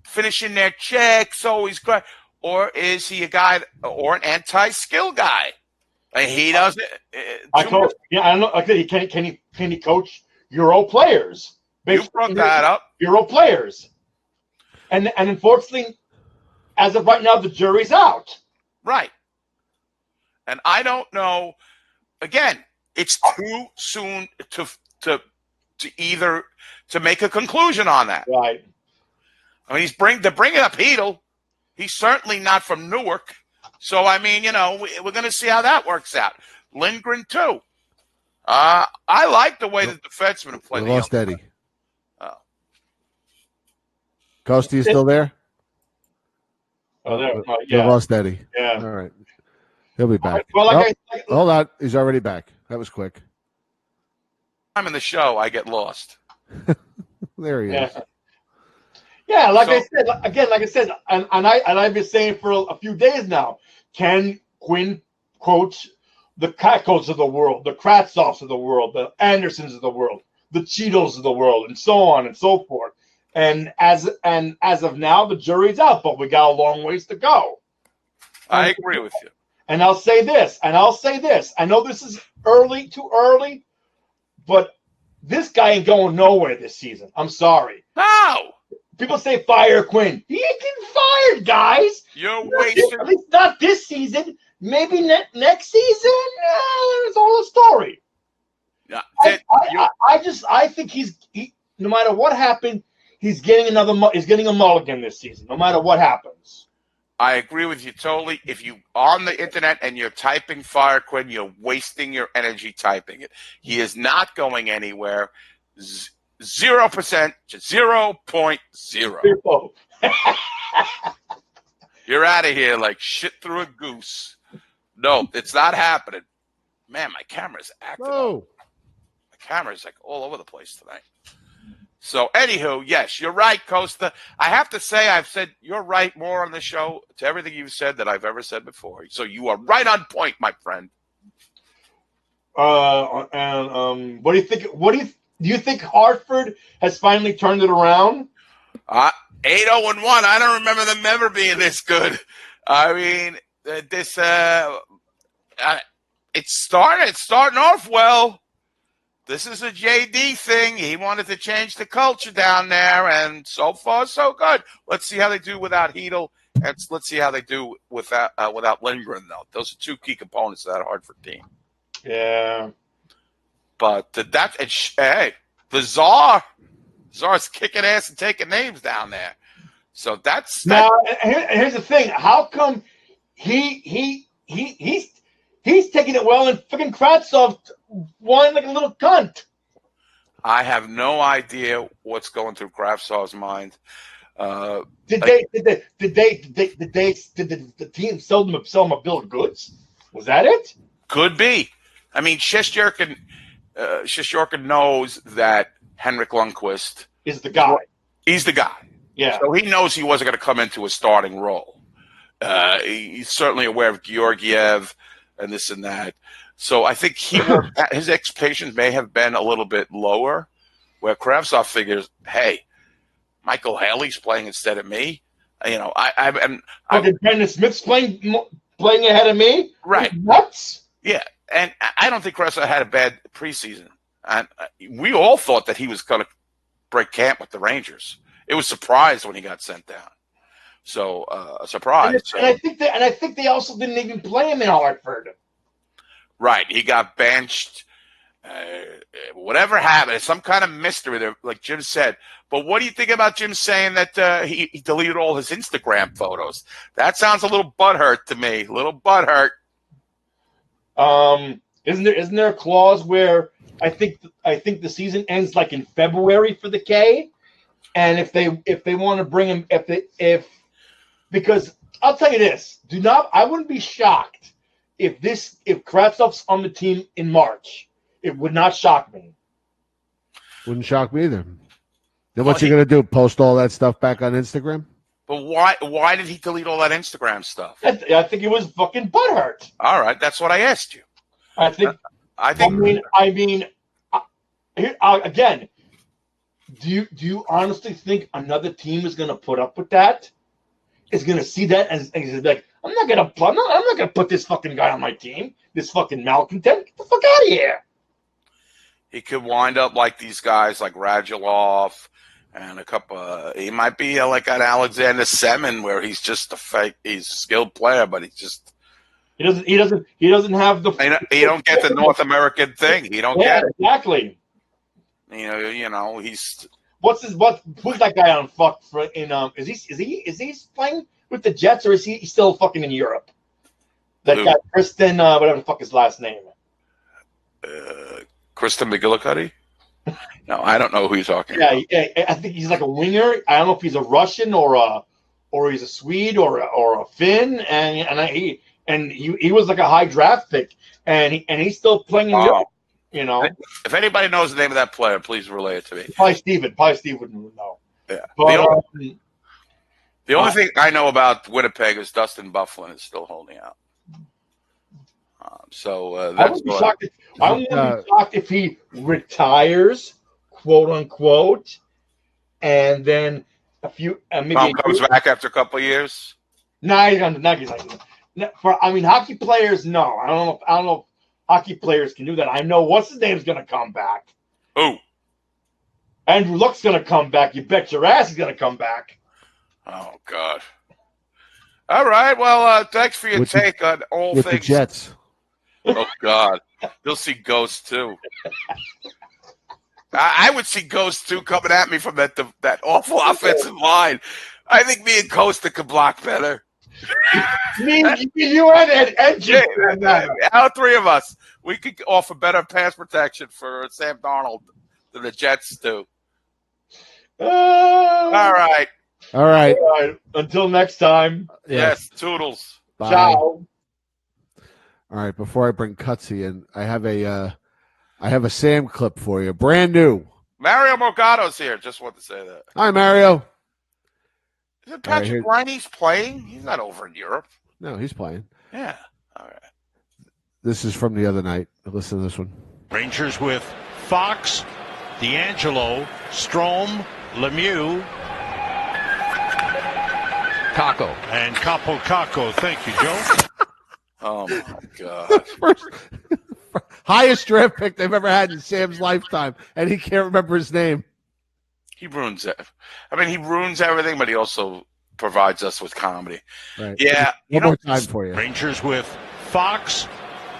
finishing their checks, always great, or is he a guy or an anti-skill guy? He doesn't. I don't know. Okay, can he coach Euro players? You brought that up. Euro players, and unfortunately, as of right now, the jury's out. Right. And I don't know. Again, it's too soon to make a conclusion on that. Right. I mean, they're bringing up Heedle. He's certainly not from Newark. So, I mean, we're going to see how that works out. Lindgren, too. I like the way the defensemen have played. We lost Eddie. Costi, you still there? Oh, there. We lost Eddie. Yeah. All right. He'll be back. Well, hold on. He's already back. That was quick. I'm in the show. I get lost. There he is. Yeah, I said, and I've been saying for a few days now, can Quinn coach the Kakos of the world, the Kratzovs of the world, the Andersons of the world, the Cheetos of the world, and so on and so forth. And as of now, the jury's out, but we got a long ways to go. I agree with you. And I'll say this. I know this is too early, but this guy ain't going nowhere this season. I'm sorry. No. People say fire Quinn. He ain't getting fired, guys. You're wasting. At least not this season. Maybe next season. It's all a story. Yeah, I think he no matter what happened, he's getting a mulligan this season. No matter what happens. I agree with you totally. If you on the internet and you're typing fire Quinn, you're wasting your energy typing it. He is not going anywhere. 0% to 0.0. You're out of here like shit through a goose. No, it's not happening. Man, my camera's acting up. My camera's like all over the place tonight. So, anywho, yes, you're right, Costa. I have to say I've said you're right more on the show to everything you've said that I've ever said before. So you are right on point, my friend. What do you think? Do you think Hartford has finally turned it around? 8-0-1. I don't remember them ever being this good. I mean, it's starting off well. This is a JD thing. He wanted to change the culture down there, and so far, so good. Let's see how they do without Heedle, and let's see how they do without Lindgren, though. Those are 2 key components of that Hartford team. Yeah. But hey, the Czar's kicking ass and taking names down there. So that's now. Here's the thing: how come he's taking it well, and freaking Kratzov won like a little cunt? I have no idea what's going through Kravtsov's mind. Did the team sell him a bill of goods? Was that it? Could be. I mean, Shishyorkin knows that Henrik Lundqvist is the guy. He's the guy. Yeah. So he knows he wasn't going to come into a starting role. He's certainly aware of Georgiev and this and that. So I think his expectations may have been a little bit lower, where Kravtsov figures, hey, Michael Haley's playing instead of me. You know, Brendan Smith's playing ahead of me. Right. Nuts. Yeah, and I don't think Kravtsov had a bad preseason. And we all thought that he was going to break camp with the Rangers. It was surprised when he got sent down. So a surprise. And I think they also didn't even play him in Hartford. Right, he got benched. Whatever happened, some kind of mystery there, like Jim said. But what do you think about Jim saying that he deleted all his Instagram photos? That sounds a little butthurt to me. A little butthurt. Isn't there a clause where I think the season ends like in February for the K, and if they want to bring him because I'll tell you this, I wouldn't be shocked if Kravtsov's on the team in March. It would not shock me. Wouldn't shock me either. Then what's he going to do? Post all that stuff back on Instagram? But why did he delete all that Instagram stuff? I think it was fucking butthurt. All right, that's what I asked you. Again, do you honestly think another team is going to put up with that? Is going to see that and like, I'm not going to put this fucking guy on my team. This fucking malcontent. Get the fuck out of here. He could wind up like these guys, like Radulov, and a couple. He might be like an Alexander Semin, where he's just a fake. He's a skilled player, but he doesn't have the. He don't get the North American thing. He don't get it. Exactly. You know he's. Who's that guy on fuck for in is he playing with the Jets or is he still fucking in Europe? That guy Kristen whatever the fuck his last name. Kristen McGillicuddy? No, I don't know who you're talking about. Yeah, I think he's like a winger. I don't know if he's a Russian or he's a Swede or a Finn, and he was like a high draft pick, and he's still playing in Europe. You know, if anybody knows the name of that player, please relay it to me. Probably Steven would know. Yeah. But, the only thing I know about Winnipeg is Dustin Byfuglien is still holding out. I wouldn't be shocked if he retires, quote unquote, and then comes back after a couple of years. He's like hockey players. No, I don't know. Hockey players can do that. I know what's his name's going to come back. Who? Andrew Luck's going to come back. You bet your ass he's going to come back. Oh, God. All right. Well, thanks for your take on all with things. The Jets. Oh, God. You'll see Ghost, too. I would see Ghost, too, coming at me from that awful offensive line. I think me and Costa could block better. You and Jim. All three of us. We could offer better pass protection for Sam Darnold than the Jets do. All right. Until next time. Yes, toodles. Bye. Ciao. All right. Before I bring Cutsy in, I have a Sam clip for you, brand new. Mario Morgado's here. Just want to say that. Hi, Mario. Isn't Patrick Riney's playing? He's not over in Europe. No, he's playing. Yeah. All right. This is from the other night. Listen to this one. Rangers with Fox, D'Angelo, Strome, Lemieux, Kako. And Kako. Thank you, Joe. Oh, my God. Highest draft pick they've ever had in Sam's lifetime, and he can't remember his name. He ruins it. I mean, he ruins everything, but he also provides us with comedy. Right. Yeah. One more time for you. Rangers with Fox,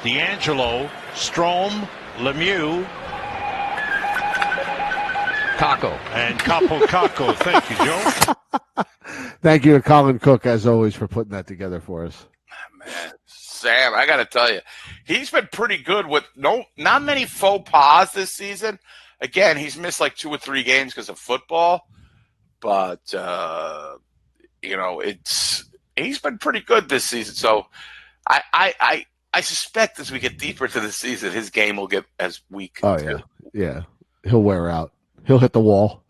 D'Angelo, Strome, Lemieux, Kako. And Kako. Thank you, Joe. Thank you to Colin Cook, as always, for putting that together for us. Man, Sam, I got to tell you, he's been pretty good with not many faux pas this season. Again, he's missed like 2 or 3 games because of football, but he's been pretty good this season. So I suspect as we get deeper into the season, his game will get as weak. Oh yeah. He'll wear out. He'll hit the wall.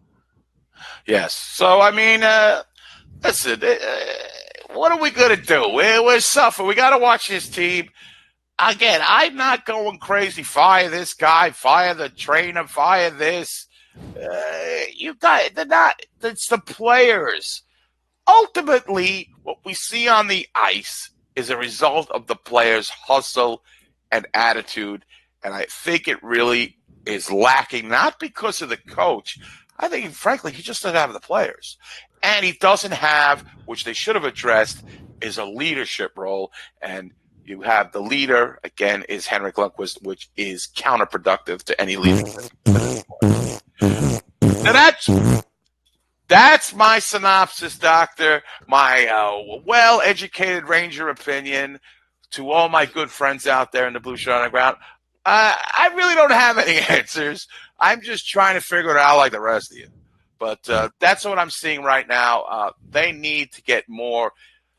Yes. So I mean, listen. What are we going to do? We're suffering. We got to watch this team. Again, I'm not going crazy. Fire this guy. Fire the trainer. Fire this. It's the players. Ultimately, what we see on the ice is a result of the players' hustle and attitude. And I think it really is lacking, not because of the coach. I think, frankly, he just doesn't have the players. And he doesn't have, which they should have addressed, is a leadership role. And you have the leader, again, is Henrik Lundqvist, which is counterproductive to any leadership. Now that's my synopsis, Doctor. My well-educated Ranger opinion to all my good friends out there in the Blueshirt Underground. I really don't have any answers. I'm just trying to figure it out like the rest of you. But that's what I'm seeing right now. They need to get more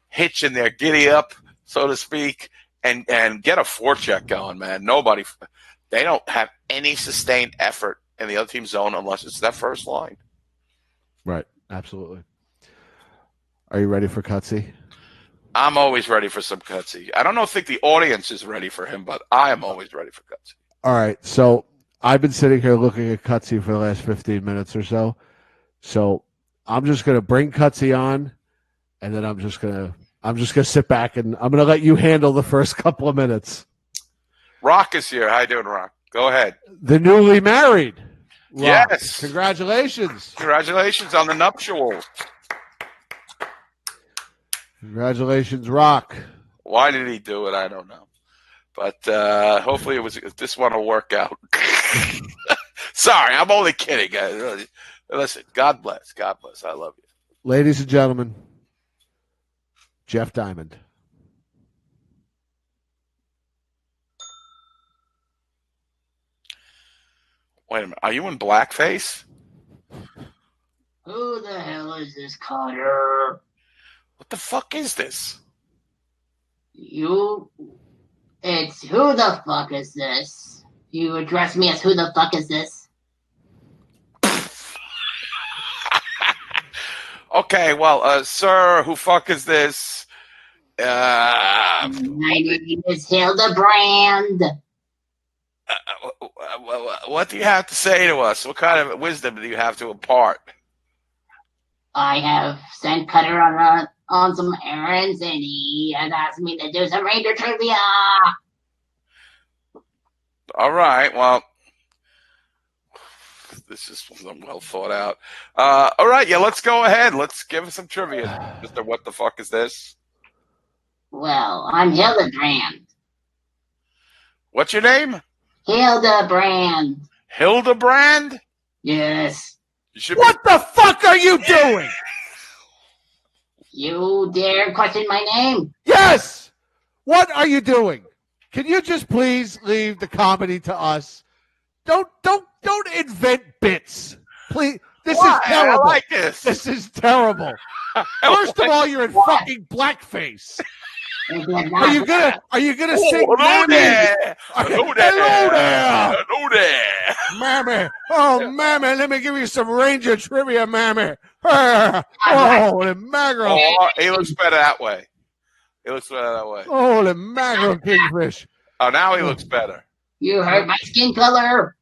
hitch in their giddy up, so to speak, and get a forecheck going, man. They don't have any sustained effort in the other team's zone unless it's that first line. Right, absolutely. Are you ready for Cutsy? I'm always ready for some Cutsy. I don't think the audience is ready for him, but I am always ready for Cutsy. All right, so I've been sitting here looking at Cutsy for the last 15 minutes or so. So I'm just going to bring Cutsy on, and then I'm just going to sit back, and I'm going to let you handle the first couple of minutes. Rock is here. How you doing, Rock? Go ahead. The newly married. Rock. Yes. Congratulations. Congratulations on the nuptials. Congratulations, Rock. Why did he do it? I don't know. But hopefully this one will work out. Sorry, I'm only kidding, guys. Listen, God bless. God bless. I love you. Ladies and gentlemen, Jeff Diamond. Wait a minute. Are you in blackface? Who the hell is this Carter? What the fuck is this? It's who the fuck is this? You address me as who the fuck is this? Okay, well, sir, who fuck is this? My name is Hildebrand. What do you have to say to us? What kind of wisdom do you have to impart? I have sent Cutter on some errands, and he has asked me to do some Ranger trivia. All right, well, this is well thought out. All right, yeah, let's go ahead. Let's give us some trivia, Mr. What the fuck is this? Well, I'm Hildebrand. What's your name? Hildebrand. Hildebrand? Yes. What the fuck are you doing? You dare question my name? Yes! What are you doing? Can you just please leave the comedy to us? Don't invent bits. Please. This is terrible. I like this. This is terrible. First of all, you're in fucking blackface. Are you gonna sing hello Mammy? there. Hello there. Hello there. Hello there. Mammy. Oh, Mammy, let me give you some Ranger trivia, Mammy. Holy mackerel. Oh, he looks better that way. Holy mackerel, Kingfish. Oh, now he looks better. You hurt my skin color.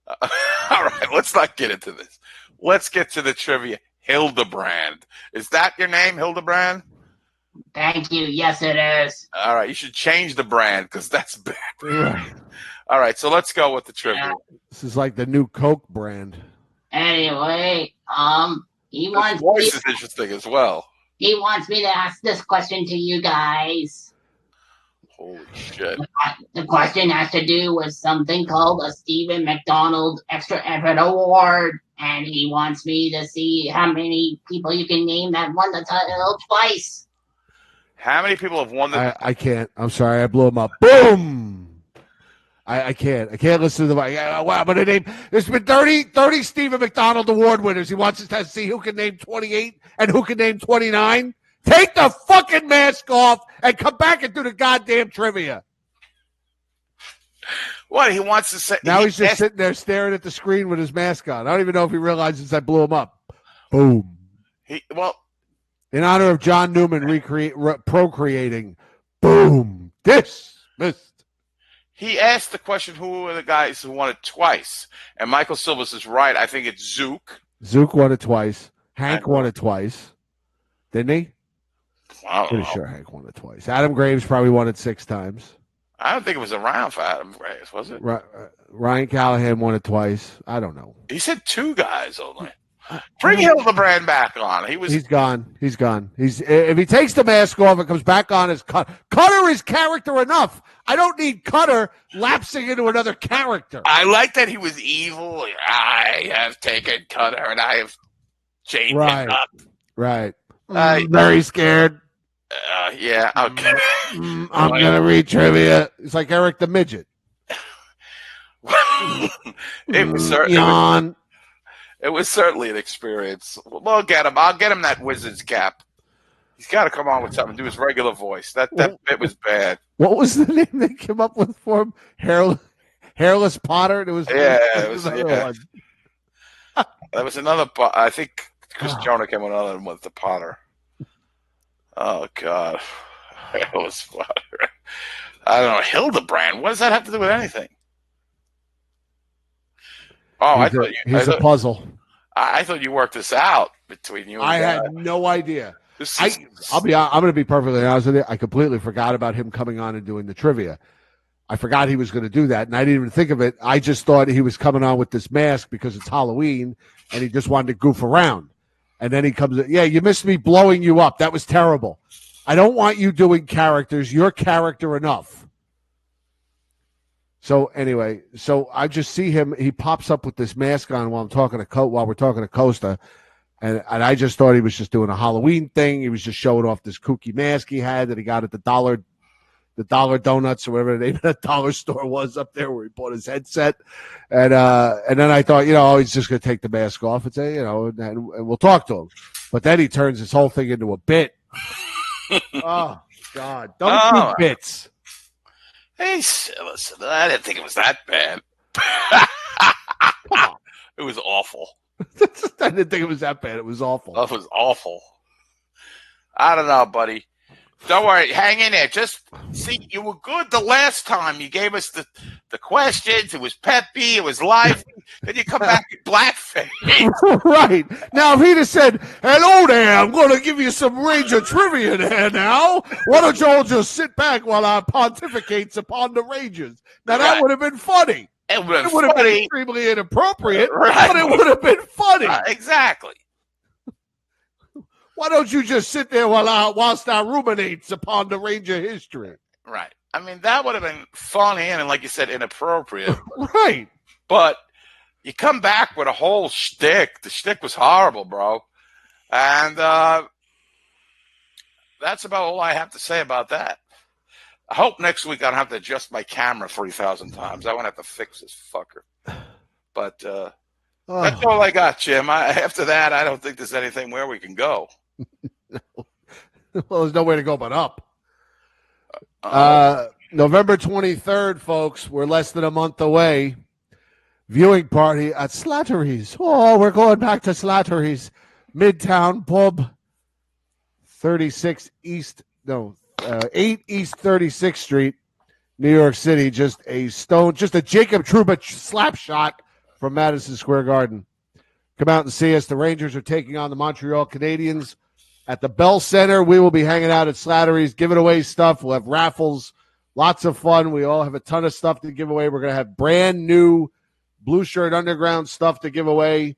All right, let's not get into this. Let's get to the trivia. Hildebrand. Is that your name, Hildebrand? Thank you. Yes, it is. All right, you should change the brand because that's bad. Right. All right, so let's go with the trivia. This is like the new Coke brand. Anyway, he His wants voice is interesting as well. He wants me to ask this question to you guys. Holy shit. The question has to do with something called a Stephen McDonald Extra Effort Award, and he wants me to see how many people you can name that won the title twice. How many people have won the? I can't. I'm sorry. I blew him up. Boom. I can't. I can't listen to the. Wow, but there's been 30 Stephen McDonald Award winners. He wants us to see who can name 28 and who can name 29. Take the fucking mask off and come back and do the goddamn trivia. What he wants to say? Now he's just sitting there staring at the screen with his mask on. I don't even know if he realizes I blew him up. Boom. In honor of John Newman procreating. Boom. Dismissed. He asked the question, who were the guys who won it twice? And Michael Silvers is right. I think it's Zook. Zook won it twice. Hank won it twice. Didn't he? I don't Pretty know. sure Hank won it twice. Adam Graves probably won it 6 times. I don't think it was around for Adam Graves, was it? Ryan Callahan won it twice. I don't know. He said 2 guys only. Bring Hildebrand back on. He's gone. He's gone. If he takes the mask off and comes back on as Cutter. Cutter is character enough. I don't need Cutter lapsing into another character. I like that he was evil. I have taken Cutter and I have chained him up. Right. Very scared. Yeah. Okay. I'm gonna read trivia. It's like Eric the Midget. It was certainly. It was certainly an experience. We'll get him. I'll get him that Wizard's cap. He's got to come on with something. Do his regular voice. That bit was bad. What was the name they came up with for him? Hairless Potter. It was. That was another. I think Chris Jonah came on another one with the Potter. Oh God, Hairless Potter. I don't know. Hildebrand. What does that have to do with anything? Oh, he's a puzzle. I thought you worked this out between you and I had no idea. I'm going to be perfectly honest with you. I completely forgot about him coming on and doing the trivia. I forgot he was going to do that, and I didn't even think of it. I just thought he was coming on with this mask because it's Halloween, and he just wanted to goof around. And then he comes, you missed me blowing you up. That was terrible. I don't want you doing characters. You're character enough. So anyway, I just see him. He pops up with this mask on while we're talking to Costa, and I just thought he was just doing a Halloween thing. He was just showing off this kooky mask he had that he got at the Dollar Donuts or whatever the name of that dollar store was up there where he bought his headset, and then I thought, he's just going to take the mask off and say, and we'll talk to him. But then he turns this whole thing into a bit. Oh God! Don't do bits. Hey, listen, I didn't think it was that bad. It was awful. I didn't think it was that bad. It was awful. That was awful. I don't know, buddy. Don't worry. Hang in there. Just see, you were good the last time. You gave us the questions. It was peppy. It was lively. Then you come back in blackface. Right. Now, if he'd have said, hello there, I'm going to give you some Ranger trivia there now. Why don't you all just sit back while I pontificates upon the Rangers? Now, that would have been funny. It would have been extremely inappropriate, but it would have been funny. Exactly. Why don't you just sit there whilst I ruminates upon the Ranger history? Right. I mean, that would have been funny and, like you said, inappropriate. Right. But you come back with a whole shtick. The shtick was horrible, bro. And that's about all I have to say about that. I hope next week I don't have to adjust my camera 3,000 times. I won't have to fix this fucker. But that's all I got, Jim. After that, I don't think there's anything where we can go. Well, there's nowhere to go but up. November 23rd, folks. We're less than a month away. Viewing party at Slattery's. Oh, we're going back to Slattery's. Midtown Pub. 8 East 36th Street, New York City. Just a Jacob Trouba slap shot from Madison Square Garden. Come out and see us. The Rangers are taking on the Montreal Canadiens at the Bell Center. We will be hanging out at Slattery's, giving away stuff. We'll have raffles, lots of fun. We all have a ton of stuff to give away. We're going to have brand new Blueshirt Underground stuff to give away.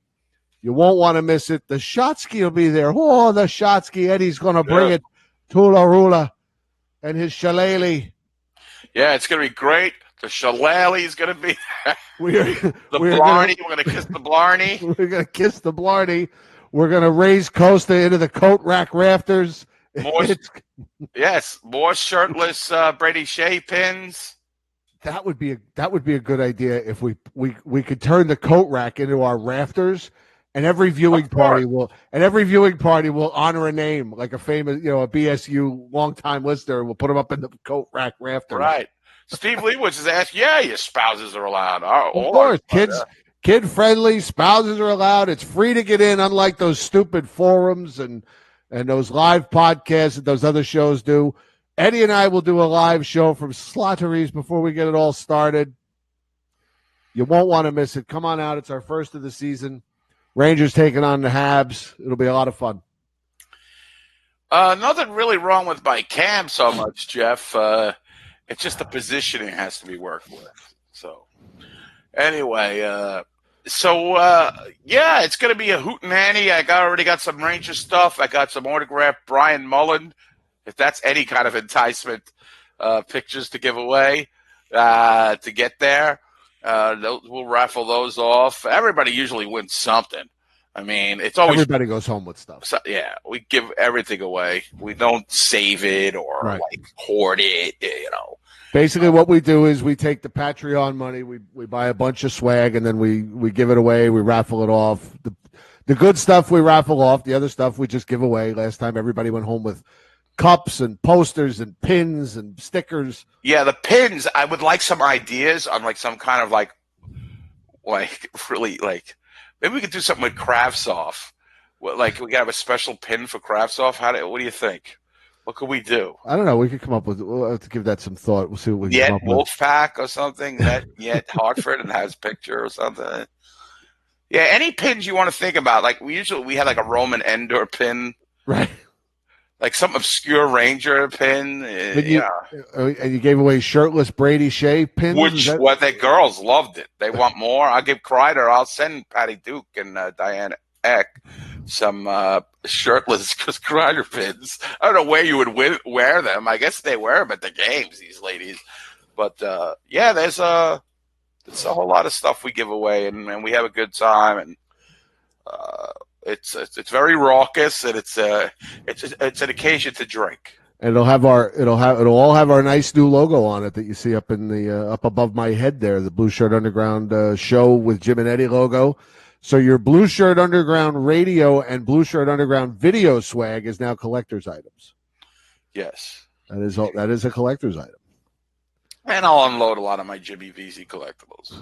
You won't want to miss it. The Shotsky will be there. Oh, the Shotsky. Eddie's going to bring it. Tula Rula and his shillelagh. Yeah, it's going to be great. The shillelagh is going to be there. We're Blarney. We're going to kiss the Blarney. We're going to kiss the Blarney. We're going to raise Costa into the coat rack rafters More, yes, more shirtless Brady Shea pins. That would be a good idea if we could turn the coat rack into our rafters, and every viewing party will honor a name, like a famous, a BSU longtime listener. We'll put them up in the coat rack rafters. Right. Steve Leibowitz has asked, your spouses are allowed. Of course, kid friendly, spouses are allowed. It's free to get in, unlike those stupid forums and those live podcasts that those other shows do. Eddie and I will do a live show from Slattery's before we get it all started. You won't want to miss it. Come on out. It's our first of the season. Rangers taking on the Habs. It'll be a lot of fun. Nothing really wrong with my cam so much, Jeff. It's just the positioning has to be worked with. So, anyway, it's going to be a hootenanny. I already got some Ranger stuff. I got some autographed Brian Mullen, if that's any kind of enticement, pictures to give away to get there. We'll raffle those off. Everybody usually wins something. I mean, it's always everybody goes home with stuff. So, yeah, we give everything away. We don't save it or hoard it. Basically, what we do is we take the Patreon money, we buy a bunch of swag, and then we give it away. We raffle it off. The good stuff we raffle off. The other stuff we just give away. Last time, everybody went home with cups and posters and pins and stickers. Yeah, the pins. I would like some ideas on some kind of really maybe we could do something with Kravtsov. We could have a special pin for Kravtsov. What do you think? What could we do? I don't know. We could come up with. We'll have to give that some thought. We'll see what we can come up with. Wolfpack or something. Yet Hartford and has picture or something. Yeah, any pins you want to think about. We had a Roman Endor pin, right? Some obscure Ranger pin. And you gave away shirtless Brady Shea pins? The girls loved it. They want more. I'll give Kreider. I'll send Patty Duke and Diana Eck some shirtless Kreider pins. I don't know where you would wear them. I guess they wear them at the games, these ladies. But, there's a whole lot of stuff we give away, and we have a good time. And it's very raucous, and it's an occasion to drink. And it'll all have our nice new logo on it that you see up in the up above my head there, the Blue Shirt Underground show with Jim and Eddie logo. So your Blue Shirt Underground radio and Blue Shirt Underground video swag is now collector's items. Yes, that is a collector's item. And I'll unload a lot of my Jimmy VZ collectibles.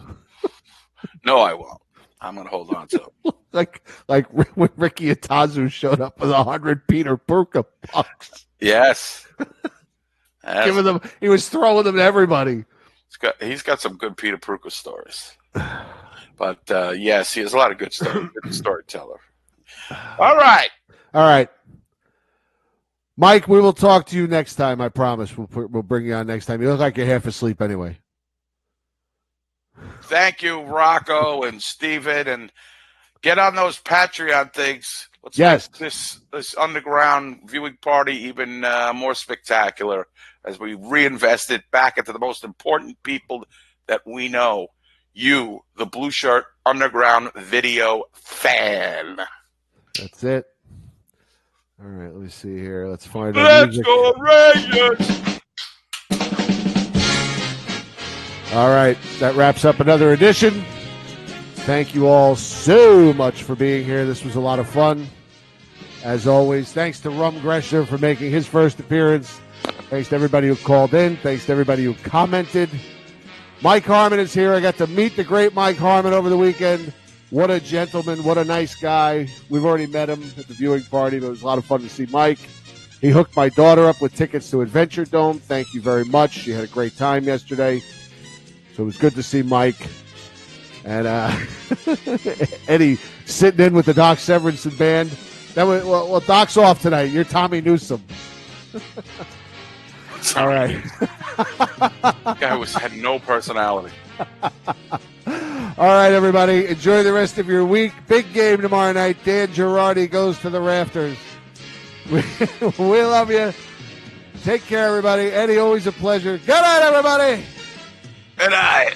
No, I won't. I'm going to hold on to them. like when Ricky Atazu showed up with 100 Peter Purka pucks. Yes. Giving them, he was throwing them to everybody. He's got some good Peter Purka stories. But, yes, he has a lot of good stories. Good storyteller. All right. Mike, we will talk to you next time, I promise. We'll bring you on next time. You look like you're half asleep anyway. Thank you, Rocco and Steven, and get on those Patreon things. Let's make this underground viewing party even more spectacular as we reinvest it back into the most important people that we know. You, the Blue Shirt Underground video fan. That's it. All right, let me see here. Let's find out. Let's go Rangers! All right, that wraps up another edition. Thank you all so much for being here. This was a lot of fun. As always, thanks to Rum Gresher for making his first appearance. Thanks to everybody who called in. Thanks to everybody who commented. Mike Harmon is here. I got to meet the great Mike Harmon over the weekend. What a gentleman. What a nice guy. We've already met him at the viewing party, but it was a lot of fun to see Mike. He hooked my daughter up with tickets to Adventure Dome. Thank you very much. She had a great time yesterday. So it was good to see Mike. And Eddie sitting in with the Doc Severinsen band. Well, Doc's off tonight. You're Tommy Newsom. All right. Guy had no personality. All right, everybody. Enjoy the rest of your week. Big game tomorrow night. Dan Girardi goes to the rafters. We love you. Take care, everybody. Eddie, always a pleasure. Good night, everybody. Good night.